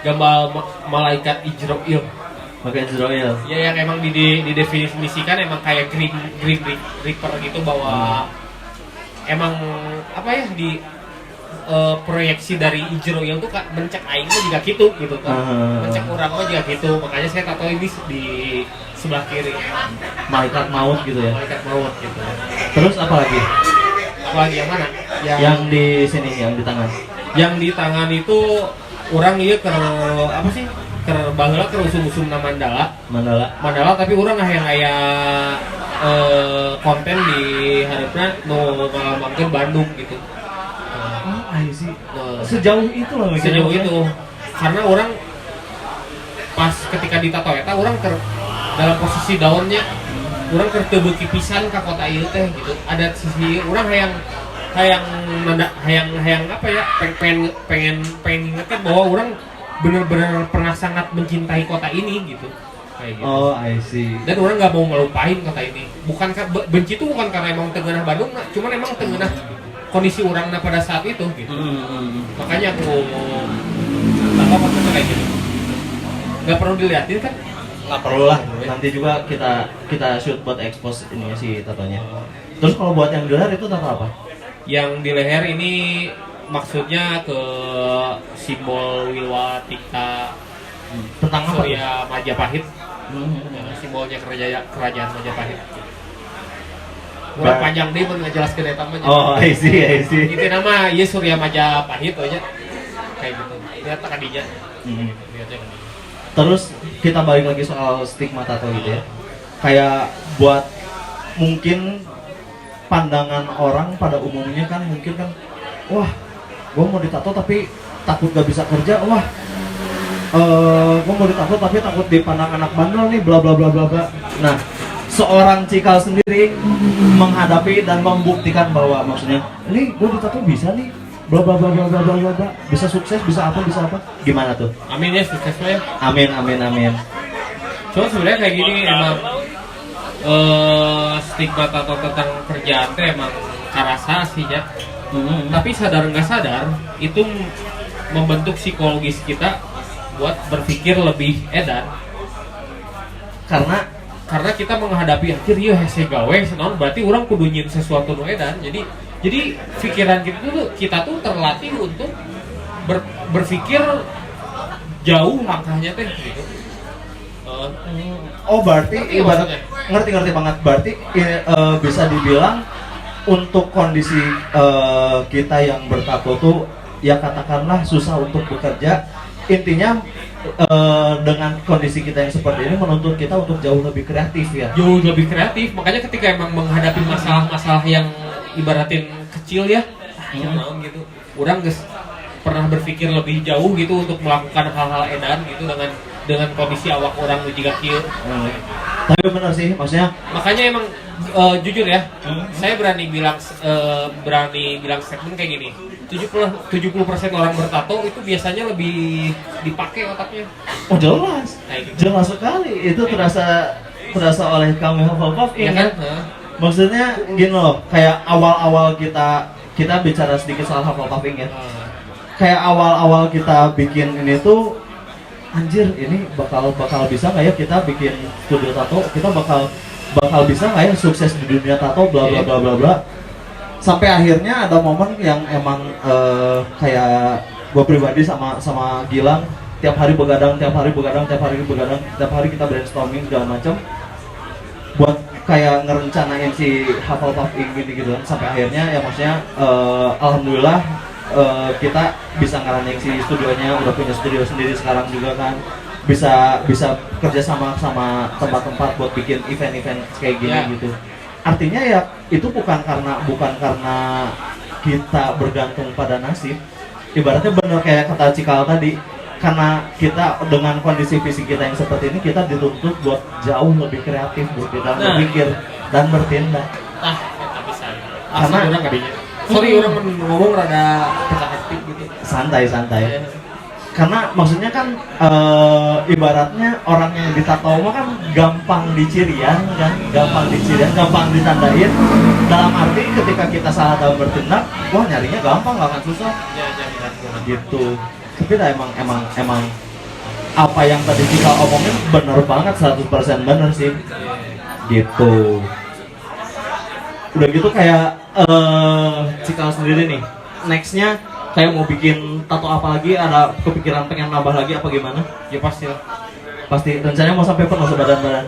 Gambar malaikat Israel. Pakai Israel. Ya yang emang didefinisikan emang kayak Grim Reaper gitu, bahwa emang apa ya di proyeksi dari Israel tuh mencek aingnya juga gitu kan. Mencek urang juga gitu. Makanya saya tato ini di sebelah kiri. Malaikat maut gitu ya. Malaikat maut gitu. Terus apa lagi? Apalagi yang mana? Yang di sini, yang di tangan. Yang di tangan itu orang ieu ke apa sih? Ke baheula ke usum-usum na mandala. Mandala tapi orang yang aya konten di hareupeuna nu ngalamangkeun Bandung gitu. Oh, I see. Sejauh itu loh mikirnya. Sejauh itu. Karena orang pas ketika ditato eta orang dalam posisi daunnya orang teu pisan ka kota ieu teh gitu. Ada sisi orang hayang apa ya pengen ingetkan bahwa orang benar-benar pernah sangat mencintai kota ini gitu. Kayak gitu. Oh, I see. Dan orang nggak mau melupain kota ini. Bukan benci itu bukan karena emang tengenah Bandung, cuman emang tengenah kondisi orangnya pada saat itu gitu. Makanya aku apa maksudnya kayak gitu. Nggak perlu dilihatin kan? Nggak perlu lah. Nanti juga kita shoot buat expose ini si tatonya. Terus kalau buat yang di leher itu tato apa? Yang di leher ini maksudnya ke simbol Wilwatika Tentang apa? Surya Majapahit. Simbolnya kerajaan Majapahit. Udah panjang deh mun ngajelaskeun eta mah. Oh, I see. Itu nama ieu Surya Majapahit we nya. Kayak gitu. Lihat kadinya. Lihatnya kan. Terus kita balik lagi soal stigma tato gitu ya. Kayak buat mungkin pandangan orang pada umumnya kan mungkin kan, wah, gue mau ditato tapi takut gak bisa kerja, wah, gue mau ditato tapi takut dipandang anak bandel nih, bla bla bla bla bla. Nah, seorang Cikal sendiri menghadapi dan membuktikan bahwa maksudnya, ini gue ditato bisa nih, bla bla bla bla bla bla bla, bisa sukses, bisa apa, gimana tuh? Amin ya, sukses ya. Amin. Cuma sebenarnya kayak gini emang stigma tato tentang kerjaan teh emang karasa sih ya. Tapi sadar nggak sadar itu membentuk psikologis kita buat berpikir lebih edan. Karena kita menghadapi akhir ieu hese gawe senaon berarti orang kudu nyin sesuatu nu edan. Jadi pikiran kita tuh terlatih untuk berpikir jauh langkahnya teh gitu. Oh, berarti ibarat ngerti banget, berarti bisa dibilang untuk kondisi kita yang bertato tuh ya katakanlah susah untuk bekerja, intinya dengan kondisi kita yang seperti ini menuntut kita untuk jauh lebih kreatif ya. Jauh lebih kreatif, makanya ketika emang menghadapi masalah-masalah yang ibaratin kecil ya, gitu, orang pernah berpikir lebih jauh gitu untuk melakukan hal-hal edan gitu dengan kondisi awak orang juga kieu. Tapi benar sih, maksudnya makanya emang jujur ya, saya berani bilang statement kayak gini. 70% orang bertato itu biasanya lebih dipakai otaknya. Oh, jelas. Gitu. Jelas sekali. Itu terasa oleh kami Hufflepuff ya ini. Kan? Maksudnya gini loh, kayak awal-awal kita bicara sedikit soal Hufflepuff ya. Kayak awal-awal kita bikin ini tuh, anjir ini bakal bisa nggak ya kita bikin studio tato, kita bakal bisa nggak ya sukses di dunia tato, bla bla bla bla bla. Sampai akhirnya ada momen yang emang kayak gue pribadi sama Gilang tiap hari begadang, tiap hari kita brainstorming segala macam buat kayak ngerencanain si Hufflepuff ini gitu kan. Sampai akhirnya ya maksudnya alhamdulillah kita bisa ngerunning si studionya, udah punya studio sendiri sekarang juga kan, bisa kerja sama tempat-tempat buat bikin event-event kayak gini gitu. Artinya ya itu bukan karena kita bergantung pada nasib. Ibaratnya bener kayak kata Cikal tadi, karena kita dengan kondisi fisik kita yang seperti ini, kita dituntut buat jauh lebih kreatif, buat kita berpikir dan bertindak. Bisa. Karena orang kadinya. Sorry orang ngomong rada pecah hati gitu. Santai. Karena maksudnya kan ibaratnya orang yang ditato mah kan gampang dicirian, gampang ditandain. Dalam arti ketika kita salah dalam bertindak, wah nyarinya gampang, gak akan susah. Gitu. Tapi lah emang apa yang tadi kita omongin bener banget, 100% bener sih. Gitu. Udah gitu kayak Cikal sendiri nih, nextnya kayak mau bikin tato apa lagi, ada kepikiran pengen nambah lagi apa gimana? Ya pasti lah. Pasti rencananya mau sampai penuh sebadan-badan.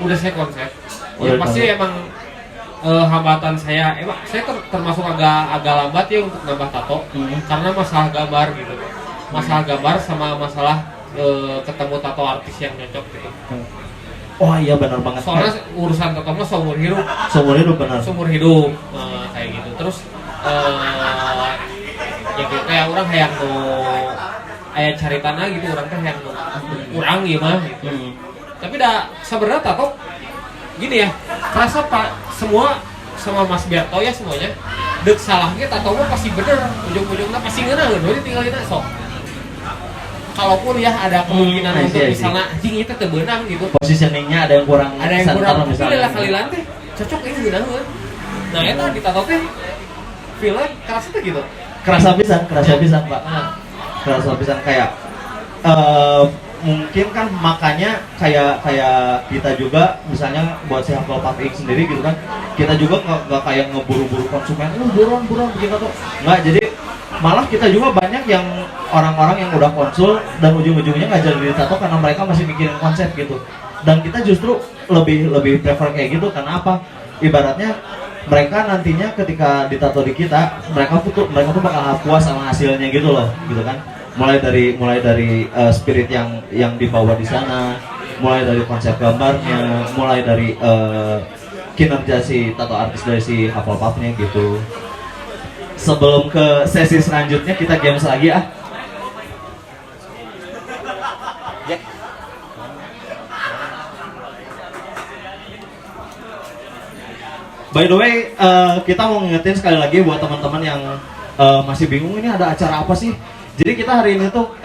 udah saya konsep. Udah Ya pasti konsep. emang hambatan saya, emang saya termasuk agak lambat ya untuk nambah tato karena masalah gambar gitu, masalah gambar sama masalah ketemu tato artis yang cocok gitu. Oh iya benar banget. Soalnya urusan tato mah seumur hidup, seumur hidup benar. seumur hidup kayak gitu. Terus ya gitu kayak orang hayang nu aya caritana gitu, orang teh hayang nu urang ieu mah gitu. Tapi dah sebenarnya tato gini ya, kerasa Pak semua sama Mas Berto ya semuanya dek salahnya tato mah pasti bener, ujung-ujungnya pasti ngeunah we tinggalin sok. Kalaupun ya ada kemungkinan untuk misalnya anjing itu teu beunang gitu. Positioningnya ada yang kurang. Ada yang center kurang, misalnya. tapi lah kalilan teh cocok ini beunang. Nah, eta di tato teh feel-nya kerasa tuh gitu. Kerasa pisan Pak. Kerasa pisan kayak mungkin kan makanya kayak kita juga misalnya buat si Hafal Puff Ink sendiri gitu kan, kita juga nggak kayak ngeburu-buru konsumen, buruan bikin tato. Nggak, jadi malah kita juga banyak yang orang-orang yang udah konsul dan ujung-ujungnya nggak jadi tato karena mereka masih mikirin konsep gitu. Dan kita justru lebih prefer kayak gitu karena apa? Ibaratnya mereka nantinya ketika ditato di kita, mereka tuh bakal puas sama hasilnya gitu loh, gitu kan. Mulai dari spirit yang dibawa di sana, mulai dari konsep gambarnya, mulai dari kinerja si tato artis dari si Hafal Puff-nya gitu. Sebelum ke sesi selanjutnya kita games lagi ah. By the way, kita mau ngingetin sekali lagi buat teman-teman yang masih bingung ini ada acara apa sih. Jadi kita hari ini tuh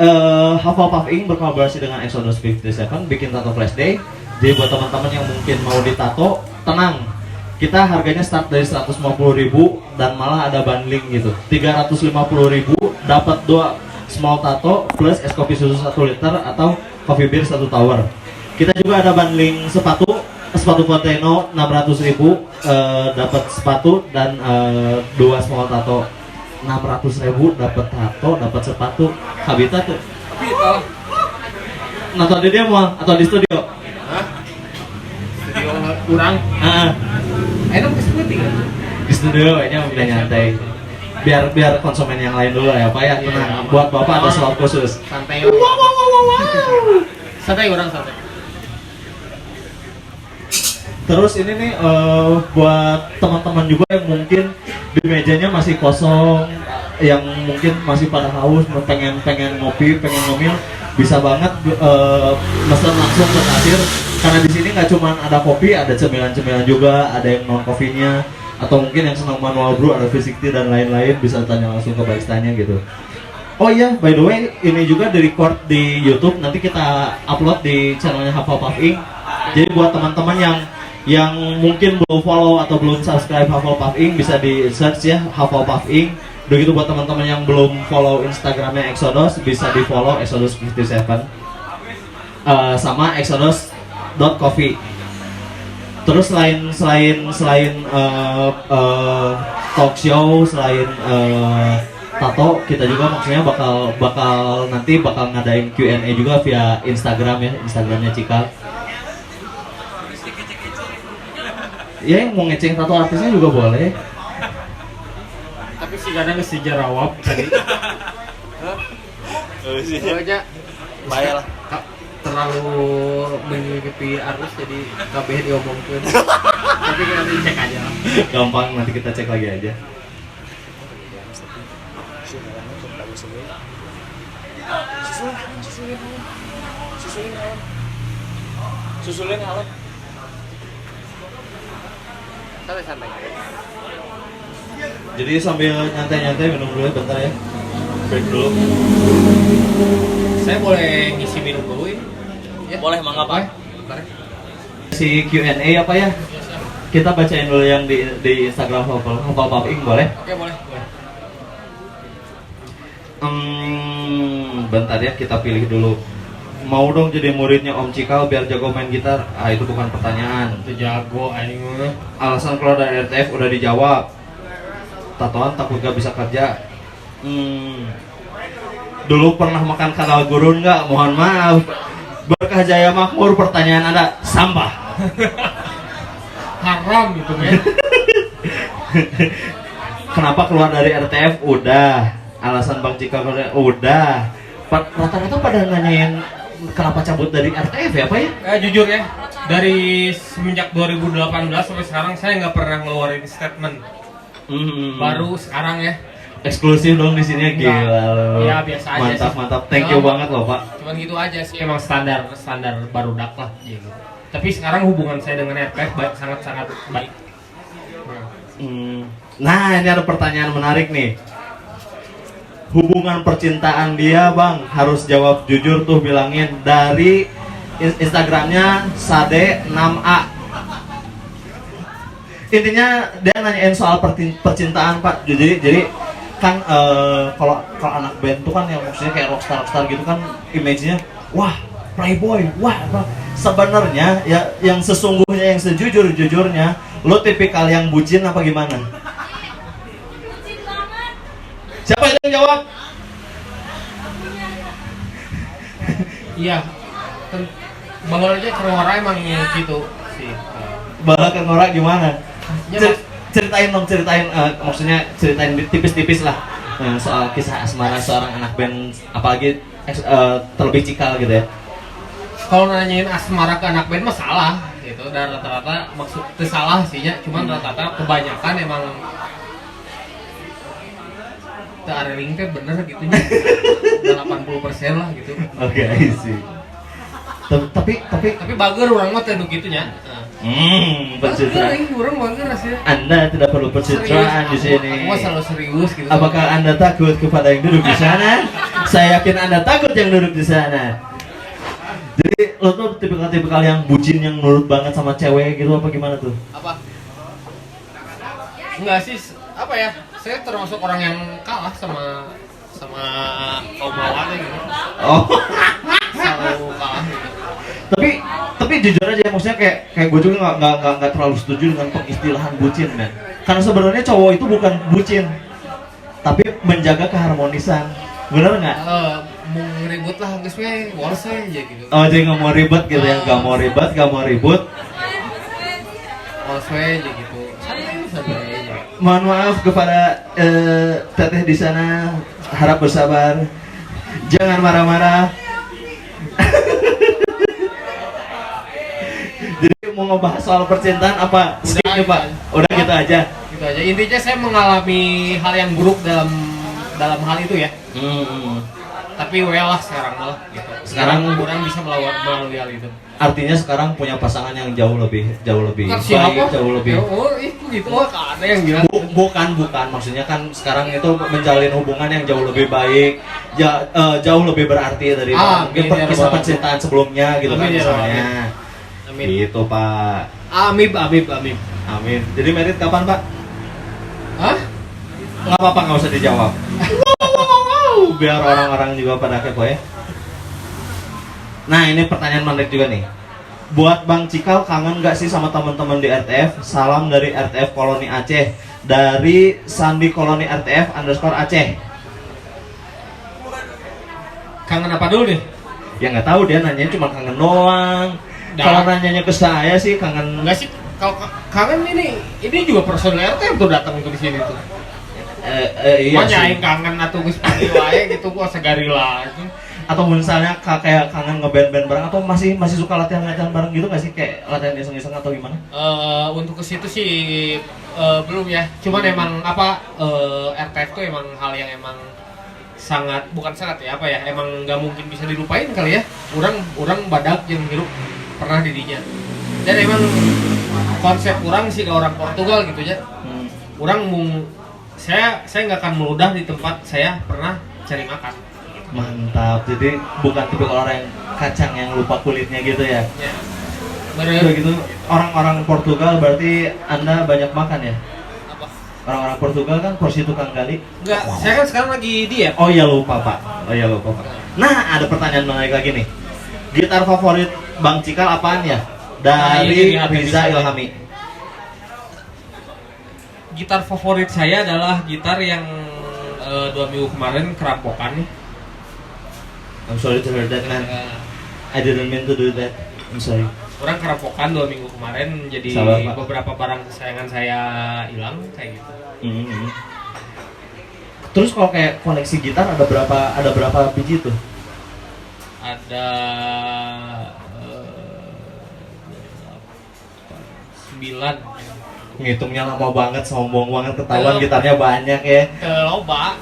Hafal Puff Ink berkolaborasi dengan Exodus 57 bikin tato flash day. Jadi buat teman-teman yang mungkin mau ditato, tenang. Kita harganya start dari 150.000 dan malah ada bundling gitu. 350.000 dapat 2 small tato plus es kopi susu 1 liter atau coffee beer 1 tower. Kita juga ada bundling sepatu Poteno 600.000 dapat sepatu dan 2 small tato. 600.000 dapat tato, dapat sepatu. Habitat tuh. Tapi kalau Nonton di dia mau atau di studio? studio kurang, enak ke seperti kan? Di studio kayaknya udah nyantai. Biar konsumen yang lain dulu ya Pak ya, tenang. Buat Bapak ada slot khusus. Santai. Santai orang santai. Terus ini nih buat teman-teman juga yang mungkin di mejanya masih kosong, yang mungkin masih pada haus, pengen ngopi, pengen ngemil, bisa banget mesen langsung ke kasir. Karena di sini nggak cuma ada kopi, ada cemilan-cemilan juga, ada yang non kopinya, atau mungkin yang senang manual brew, ada V60 dan lain-lain, bisa tanya langsung ke baristanya gitu. Oh iya, by the way, ini juga di-record di YouTube, nanti kita upload di channelnya Hafal Puff Ink. Jadi buat teman-teman yang mungkin belum follow atau belum subscribe Hafal Puff Ink, bisa di search ya Hafal Puff Ink. Begitu buat teman-teman yang belum follow Instagramnya Exodus, bisa di follow Exodus 57 sama Exodus.coffee. Terus selain talk show, selain tato, kita juga maksudnya bakal ngadain Q&A juga via Instagram ya, Instagramnya Cikal. Ya yang mau ngeceng tato artisnya juga boleh. Tapi si kadang si jarawab tadi. Soalnya Bayar lah. terlalu mengikuti arus jadi kabeh diomongkeun. Tapi nanti cek aja. Gampang, nanti kita cek lagi aja. Susulin halus. Santai-santai. Jadi sambil nyantai-nyantai minum dulu ya, bentar ya. Break dulu. Saya boleh ngisi minum dulu ini? Ya? Boleh, mangga, Pak. Bentar ya. Si Q&A apa ya? Kita bacain dulu yang di Instagram Hafal Puff Ink boleh? Oke, boleh. Bentar ya, kita pilih dulu. Mau dong jadi muridnya Om Cikal biar jago main gitar? Ah, itu bukan pertanyaan. Itu jago anjing mah. Alasan keluar dari RTF udah dijawab. Tatoan takut gak bisa kerja. Dulu pernah makan kanal gurun nggak? Mohon maaf. Berkah Jaya Makmur, pertanyaan Anda sampah. Haram gitu men. Kenapa keluar dari RTF? Udah. Alasan Bang Cikal udah. Rata-rata pada nanyain kenapa cabut dari RTF ya Pak ya? Jujur ya, dari semenjak 2018 sampai sekarang saya nggak pernah ngeluarin statement. Baru sekarang ya. Eksklusif dong di sini, gila loh. Ya biasa aja. Mantap sih. mantap. Thank you banget loh Pak. Cuman gitu aja sih, emang standar barudak lah gitu. Tapi sekarang hubungan saya dengan RTF sangat baik. Nah ini ada pertanyaan menarik nih. Hubungan percintaan dia Bang harus jawab jujur tuh, bilangin dari Instagramnya Sade 6A. Intinya dia nanyain soal percintaan Pak. Jadi kan kalau anak band tuh kan yang maksudnya kayak rockstar gitu kan, image-nya wah playboy, wah apa. Sebenarnya ya yang sesungguhnya, yang sejujur-jujurnya, lo tipikal yang bucin apa gimana? Bucin banget. Siapa yang jawab? Iya. Bangun aja Kerora emang gitu sih. Bala ke Ngora gimana? Ya, Ceritain maksudnya ceritain tipis-tipis lah soal kisah asmara seorang anak band, apalagi terlebih Cikal gitu ya. Kalau nanyain asmara ke anak band mah salah gitu, dan rata-rata maksud itu salah sih ya, cuman rata-rata kebanyakan emang teareling teh bener gitu nya. 80% lah gitu. Oke, I see. Tapi Bager orang mah teh gitu nya. pencitraan. Orang bager rasanya. Anda tidak perlu pencitraan di sini. Aku selalu serius gitu. Apakah Anda takut kepada yang duduk di sana? Saya yakin Anda takut yang duduk di sana. Jadi lo tuh tipikal yang bucin, yang nurut banget sama cewek gitu apa gimana tuh? Apa? Enggak sih, apa ya? Saya termasuk orang yang kalah sama kaum lawannya gitu. Oh. Selalu kalah gitu. Tapi jujur aja, maksudnya kayak gue juga nggak terlalu setuju dengan pengistilahan bucin, men. Karena sebenarnya cowok itu bukan bucin, tapi menjaga keharmonisan. Bener nggak? Mau ribut lah, guys, wales aja gitu. Oh, jadi nggak mau ribet gitu ya? Nggak mau ribut. Wales aja gitu. Santai aja. Mohon maaf kepada teteh di sana, harap bersabar, jangan marah-marah. Jadi mau ngebahas soal percintaan apa? Skip nih Pak. Udah gitu aja. Gitu aja. Intinya saya mengalami hal yang buruk dalam hal itu ya. Tapi well lah sekarang malah gitu. Sekarang orang bisa melalui hal itu. Artinya sekarang punya pasangan yang jauh lebih Kan baik, siapa? jauh lebih. Oh, itu gitu. Oh, ada yang bilang. Bukan, maksudnya kan sekarang itu menjalin hubungan yang jauh lebih baik, jauh lebih berarti dari mungkin kisah percintaan sebelumnya gitu kan misalnya. Amin. Gitu Pak. Amin. Amin. Jadi merit kapan Pak? Hah? Nggak apa-apa, nggak usah dijawab. Biar orang-orang juga pada kepo ya. Nah ini pertanyaan menarik juga nih. Buat Bang Cikal, kangen nggak sih sama teman-teman di RTF? Salam dari RTF Koloni Aceh. Dari Sandi Koloni RTF _Aceh. Kangen apa dulu nih? Ya nggak tahu, dia nanya cuma kangen doang. Kalau nanyanya ke saya sih kangen. Enggak sih. Kalau kangen ini juga personel RTF tuh datang tuh di sini tuh. Iya sih. Nyain kangen atau gus pagi wae gitu gua segarila gitu. Atau misalnya kayak kangen ngeband-band bareng, atau masih suka latihan bareng gitu nggak sih, kayak latihan iseng-iseng atau gimana? Untuk ke situ sih belum ya. Cuman emang RTF tuh emang hal yang emang bukan sangat ya, apa ya, emang nggak mungkin bisa dilupain kali ya. Orang badak yang hidup pernah di dinya. Dan emang konsep orang sih ke orang Portugal gitu ya. Saya nggak akan meludah di tempat saya pernah cari makan. Mantap, jadi bukan tipe orang yang kacang yang lupa kulitnya gitu ya? Ya. Udah gitu, orang-orang Portugal berarti Anda banyak makan ya? Apa? Orang-orang Portugal kan porsi tukang gali. Enggak, saya kan sekarang lagi diet. Oh iya lupa Pak. Nah ada pertanyaan menarik lagi nih. Gitar favorit Bang Cikal apaan ya? Dari Riza Ilhami. Gitar favorit saya adalah gitar yang 2 minggu kemarin kerampokan nih. I'm sorry to hear that, man. I didn't mean to do that. I'm sorry. Orang kerampokan 2 minggu kemarin, jadi Sabar, Pak. beberapa barang kesayangan saya hilang kayak gitu. Hmm. Terus kalau kayak koleksi gitar ada berapa biji tuh? Ada 9. Ngitungnya lama banget, sombong banget, ketahuan gitarnya banyak ya. Loba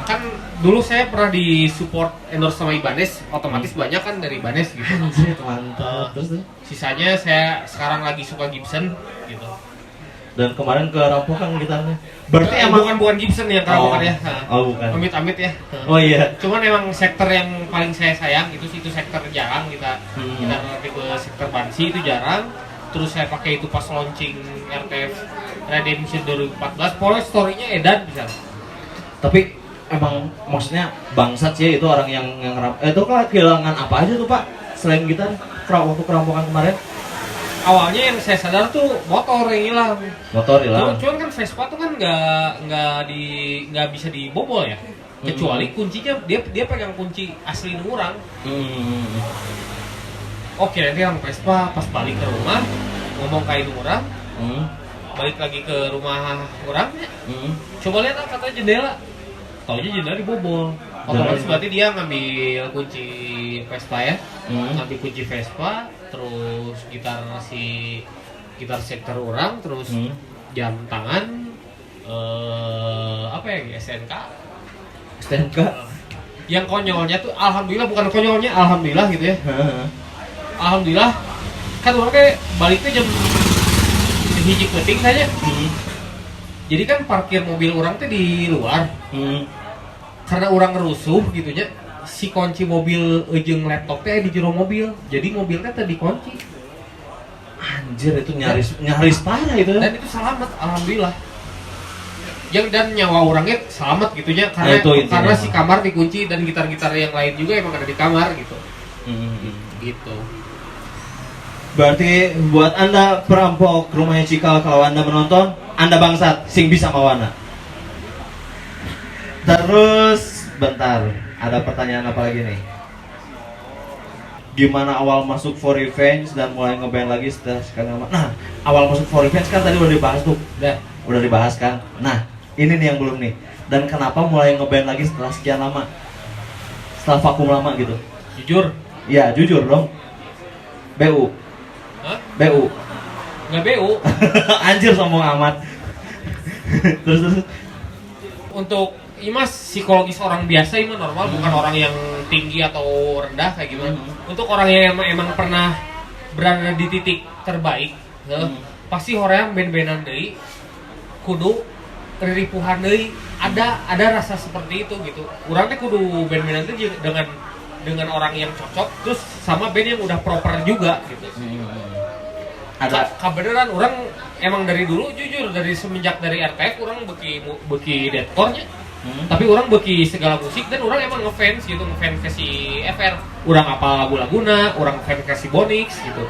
kan dulu saya pernah di support endorse sama Ibanez, otomatis banyak kan dari Ibanez gitu. Anjir, mantap. Terus tuh? Sisanya saya sekarang lagi suka Gibson gitu. Dan kemarin kerampokan gitarnya. Berarti emang bukan Gibson yang kerampokan ya. Oh, bukan. Amit-amit ya. Oh iya. Cuman emang sektor yang paling saya sayang itu sektor jarang kita Hmm. kita tipe sektor Bansi itu jarang. Terus saya pakai itu pas launching RTF Redemption 2014. Pokoknya story-nya edan bisa. Tapi emang maksudnya bangsat sih itu orang yang itu kan kehilangan apa aja tuh Pak selain gitar waktu kerampokan kemarin? Awalnya yang saya sadar tuh motor yang hilang. Motor hilang. Cuman kan Vespa tuh kan nggak bisa dibobol ya. Kecuali kuncinya dia pegang kunci asli orang. Oke, nanti yang Vespa pas balik ke rumah ngomong kayak itu orang, balik lagi ke rumah orang, coba lihat katanya jendela, taunya jendela dibobol. Otomatis berarti dia ngambil kunci Vespa ya, ngambil kunci Vespa, terus gitar sektor orang, terus jam tangan, apa ya, SNK. Yang konyolnya tuh, alhamdulillah bukan konyolnya, alhamdulillah gitu ya. Alhamdulillah, kan orang kayak baliknya jam 1 penting saja. Jadi kan parkir mobil orang tuh di luar. Karena orang ngerusuh gitunya, si kunci mobil jeung laptopnya di jero mobil. Jadi mobilnya tadi kunci. Anjir itu nyaris parah itu. Dan itu selamat, alhamdulillah. Dan nyawa orangnya selamat gitunya karena si kamar dikunci dan gitar-gitar yang lain juga emang ada di kamar gitu. Gitu. Berarti buat Anda perampok rumahnya Cikal, kalau Anda menonton, Anda bangsat, sing bisa mawana. Terus bentar, ada pertanyaan apa lagi nih? Gimana awal masuk For Revenge dan mulai ngeband lagi setelah sekarang? Nah, awal masuk For Revenge kan tadi udah dibahas tuh. Udah dibahas kan? Nah, ini nih yang belum nih. Dan kenapa mulai ngeband lagi setelah sekian lama? Setelah vakum lama gitu. Jujur? Ya, jujur dong. BU. Hah? BU. Nggak BU. Anjir sombong amat. terus. Untuk Imas psikologis orang biasa Imas normal, bukan orang yang tinggi atau rendah kayak gimana. Untuk orang yang emang pernah berada di titik terbaik, pasti orang ben-benan deui kudu riripuhan deui, ada rasa seperti itu gitu. Urang teh kudu ben-benan deui dengan orang yang cocok, terus sama band yang udah proper juga gitu. Ada kebenaran orang emang dari dulu jujur dari semenjak dari RTF orang beki deadcore-nya. Tapi orang beki segala musik dan orang emang ngefans gitu, ngefans ke si FR. Orang apa lagu-laguna, orang ngefans ke si Bonix gitu.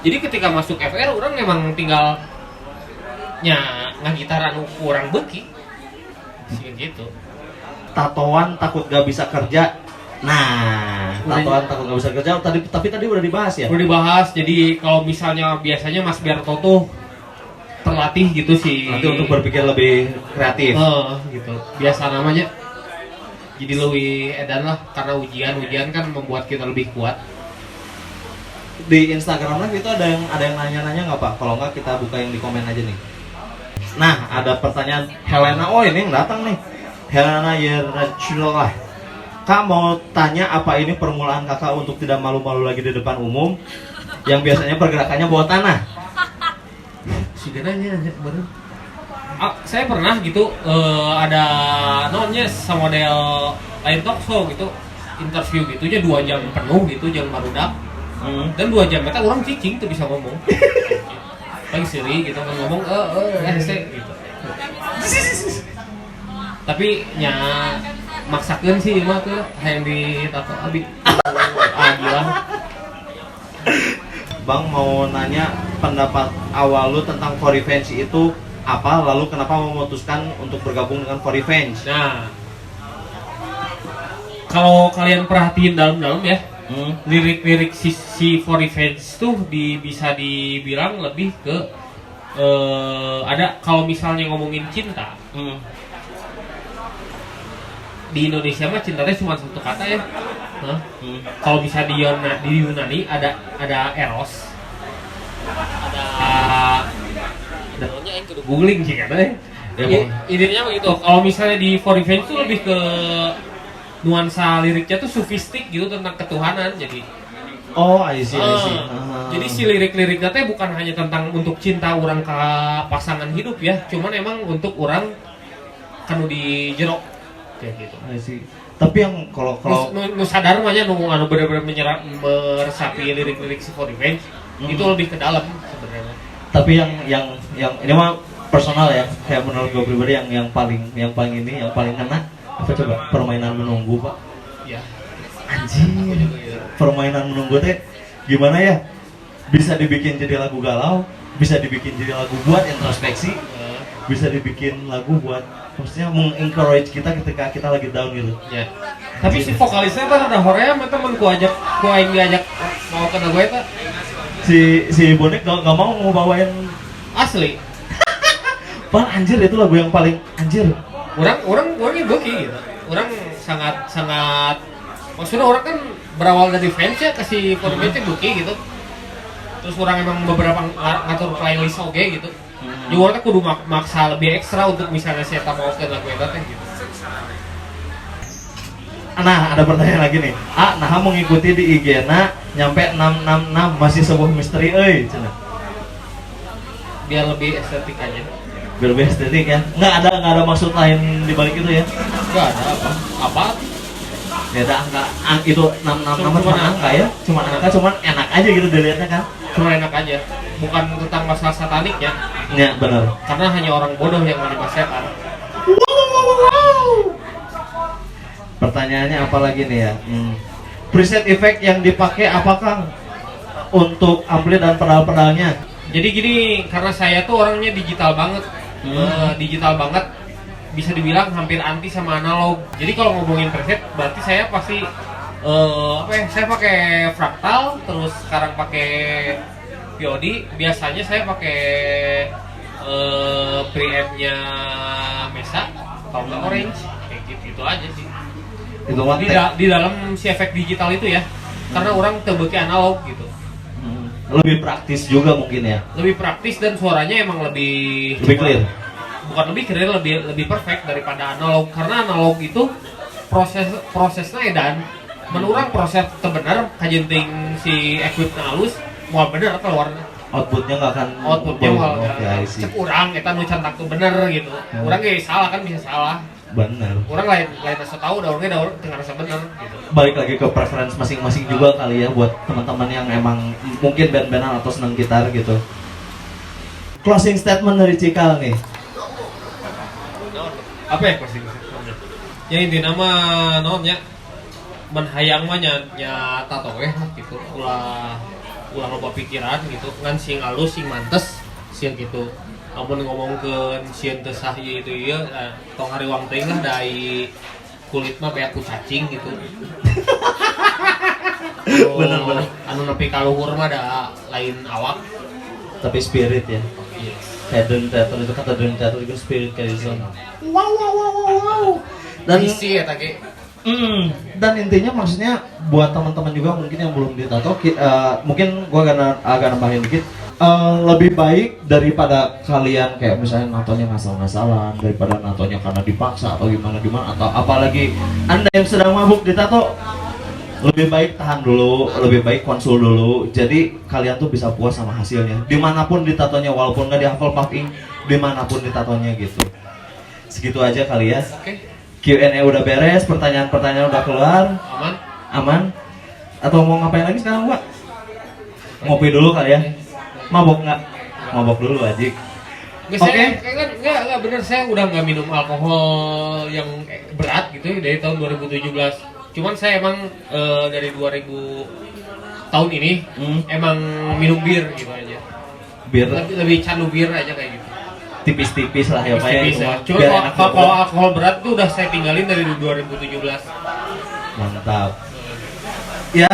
Jadi ketika masuk FR orang emang tinggal ngagitaran orang beki. Sih gitu. Tatoan takut gak bisa kerja. Nah, tatoan takut gak bisa kerja tapi tadi udah dibahas ya? Udah dibahas. Jadi kalau misalnya biasanya Mas Biarto tuh terlatih gitu sih. Nanti untuk berpikir lebih kreatif. Gitu. Biasa namanya. Jadi lebih edan lah karena ujian kan membuat kita lebih kuat. Di Instagram Live itu ada yang nanya-nanya nggak Pak? Kalau nggak kita buka yang di komen aja nih. Nah, ada pertanyaan Helena. Oh, ini yang datang nih. Helena Yerachullah. Kak mau tanya apa ini permulaan kakak untuk tidak malu-malu lagi di depan umum yang biasanya pergerakannya bawah tanah? Sebenarnya bener. Saya pernah gitu ada nonnya sama model lain talk show gitu, interview gitunya 2 jam penuh gitu jam barudak. Dan 2 jam eta orang cicing tuh bisa ngomong. Lagi seri gitu kan ngomong gitu. Tapi maksakeun sih mah tuh hayang ditato abi. Gila. Bang mau nanya pendapat awal lu tentang For Revenge itu apa, lalu kenapa memutuskan untuk bergabung dengan For Revenge? Nah, kalau kalian perhatiin dalam-dalam ya, Lirik-lirik si For Revenge tuh bisa dibilang lebih ke ada kalau misalnya ngomongin cinta di Indonesia mah cintanya cuma satu kata ya. Kalau bisa di Yunani ada eros, ada googling sih katanya. Intinya begitu. Kalau misalnya di For Revenge tuh lebih ke nuansa liriknya tuh sufistik gitu tentang ketuhanan jadi. Oh, I see. Jadi si lirik-liriknya teh bukan hanya tentang untuk cinta orang ke pasangan hidup ya, cuman emang untuk orang kanu di jero kayak gitu. I see. Tapi yang kalau nu sadar mah nya nu anu bener-bener meresapi lirik-lirik si For Revenge itu lebih ke dalam sebenarnya. Tapi yang ini mah personal ya, kayak menurut gue pribadi yang paling ngena apa coba? Permainan menunggu, Pak. Iya. Anjir. Permainan menunggu teh gimana ya? Bisa dibikin jadi lagu galau, bisa dibikin jadi lagu buat introspeksi, bisa dibikin lagu buat maksudnya mengencourage kita ketika kita lagi down gitu. Ya. Tapi si vokalisnya kan ada Horea, temen ku aing diajak mau ke lagu eta. Si Bonek gak mau bawain Asli. Bang anjir itu lagu yang paling anjir. Orangnya beki gitu. Orang sangat maksudnya orang kan berawal dari fans ya kasih formnya beki gitu. Terus orang emang beberapa ngatur playlist oke gitu. Jadi orang kudu maksa lebih ekstra untuk misalnya saya mau ke lagu eta teh gitu. Nah, ada pertanyaan lagi nih. Nah mengikuti di IG-na nyampe 666 masih sebuah misteri euy cenah. Biar lebih estetik aja. Biar lebih estetik ya. Nggak ada maksud lain di balik itu ya. Enggak ada apa? Ya ada angka itu 666 cuma angka ya. Cuma angka cuman enak aja gitu dilihatnya kan. Cuma enak aja. Bukan tentang masalah satanik ya. Ya, benar. Karena hanya orang bodoh yang menyembah setan. Pertanyaannya apa lagi nih ya? Preset effect yang dipakai apakah untuk ampli dan pedal-pedalnya? Jadi gini, karena saya tuh orangnya digital banget. Digital banget. Bisa dibilang hampir anti sama analog. Jadi kalau ngomongin preset, berarti saya pasti saya pakai fractal, terus sekarang pakai POD. Biasanya saya pakai preamp-nya Mesa, kalau nggak Orange, kayak gitu aja sih. Itu Di dalam si efek digital itu ya, karena orang terbeki analog gitu. Lebih praktis juga mungkin ya. Lebih praktis dan suaranya emang lebih clear. Bukan lebih clear, lebih perfect daripada analog. Karena analog itu prosesnya edan. Menurut proses terbenar kajenting si equipment halus mau bener keluarnya. Outputnya nggak akan. Outputnya mau cek urang eta nu cantak tuh bener gitu. Urang ge salah kan bisa salah. Bener. Orang lain rasa tahu, daurnya tengah rasa bener gitu. Balik lagi ke preference masing-masing juga kali ya buat teman-teman yang emang mungkin band-bandan atau seneng gitar gitu. Closing statement dari Cikal nih. Apa ya closing statementnya? Yang inti nama nonnya menhayang mah nya tato gitu. Ulah loba pikiran gitu. Ngan sing alus sing mantes sing gitu. Amun ngomongkeun sieun teu sah ieu itu ieu tong hariwang teuing lah dai kulit mah beak ku cacing gitu. Bener. Anu nepi ka luhur mah da lain awak Tapi spirit ya. iya. Kayak teater itu kata teater itu spirit kayak gitu. Wow. Dan isi eta ge. Dan intinya maksudnya buat teman-teman juga mungkin yang belum ditato, mungkin gua agak nambahin dikit. Lebih baik daripada kalian kayak misalnya natonya ngasal-ngasalan, daripada natonya karena dipaksa atau gimana atau apalagi Anda yang sedang mabuk ditato, lebih baik tahan dulu, lebih baik konsul dulu. Jadi kalian tuh bisa puas sama hasilnya dimanapun ditatonya, walaupun nggak dihafal popping, dimanapun ditatonya gitu. Segitu aja kali ya. Oke. Q&A udah beres, pertanyaan-pertanyaan udah keluar. Aman? Atau mau ngapain lagi sekarang, Mbak? Ngopi dulu kali ya. Mabok nggak? Mabok dulu Ajik. Oke. Enggak bener, saya udah nggak minum alkohol yang berat gitu dari tahun 2017. Cuman saya emang dari 2000 tahun ini emang minum bir gitu aja. Bir Lebih candu bir aja kayak gitu. tipis-tipis lah ya Pak ya. Tipis ya. Cuman kalau alkohol berat tuh udah saya tinggalin dari 2017. Mantap. Ya,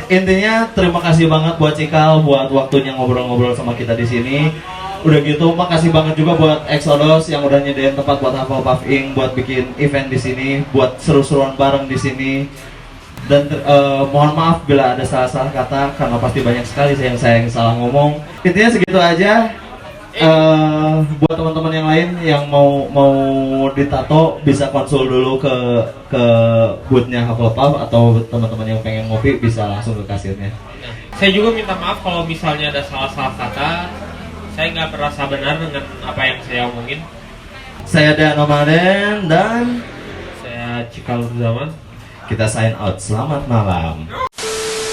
intinya terima kasih banget buat Cikal buat waktunya ngobrol-ngobrol sama kita di sini. Udah gitu, makasih banget juga buat Exodus yang udah nyediain tempat buat Hufflepuff Inc, buat bikin event di sini, buat seru-seruan bareng di sini. Dan mohon maaf bila ada salah-salah kata karena pasti banyak sekali yang salah ngomong. Intinya segitu aja. Buat teman-teman yang lain yang mau ditato bisa konsul dulu ke boothnya Hufflepuff atau teman-teman yang pengen ngopi bisa langsung ke kasirnya. Nah, saya juga minta maaf kalau misalnya ada salah-salah kata. Saya nggak merasa benar dengan apa yang saya omongin. Saya Dan Nomaden dan Saya Cikal Zaman. kita sign out. Selamat malam.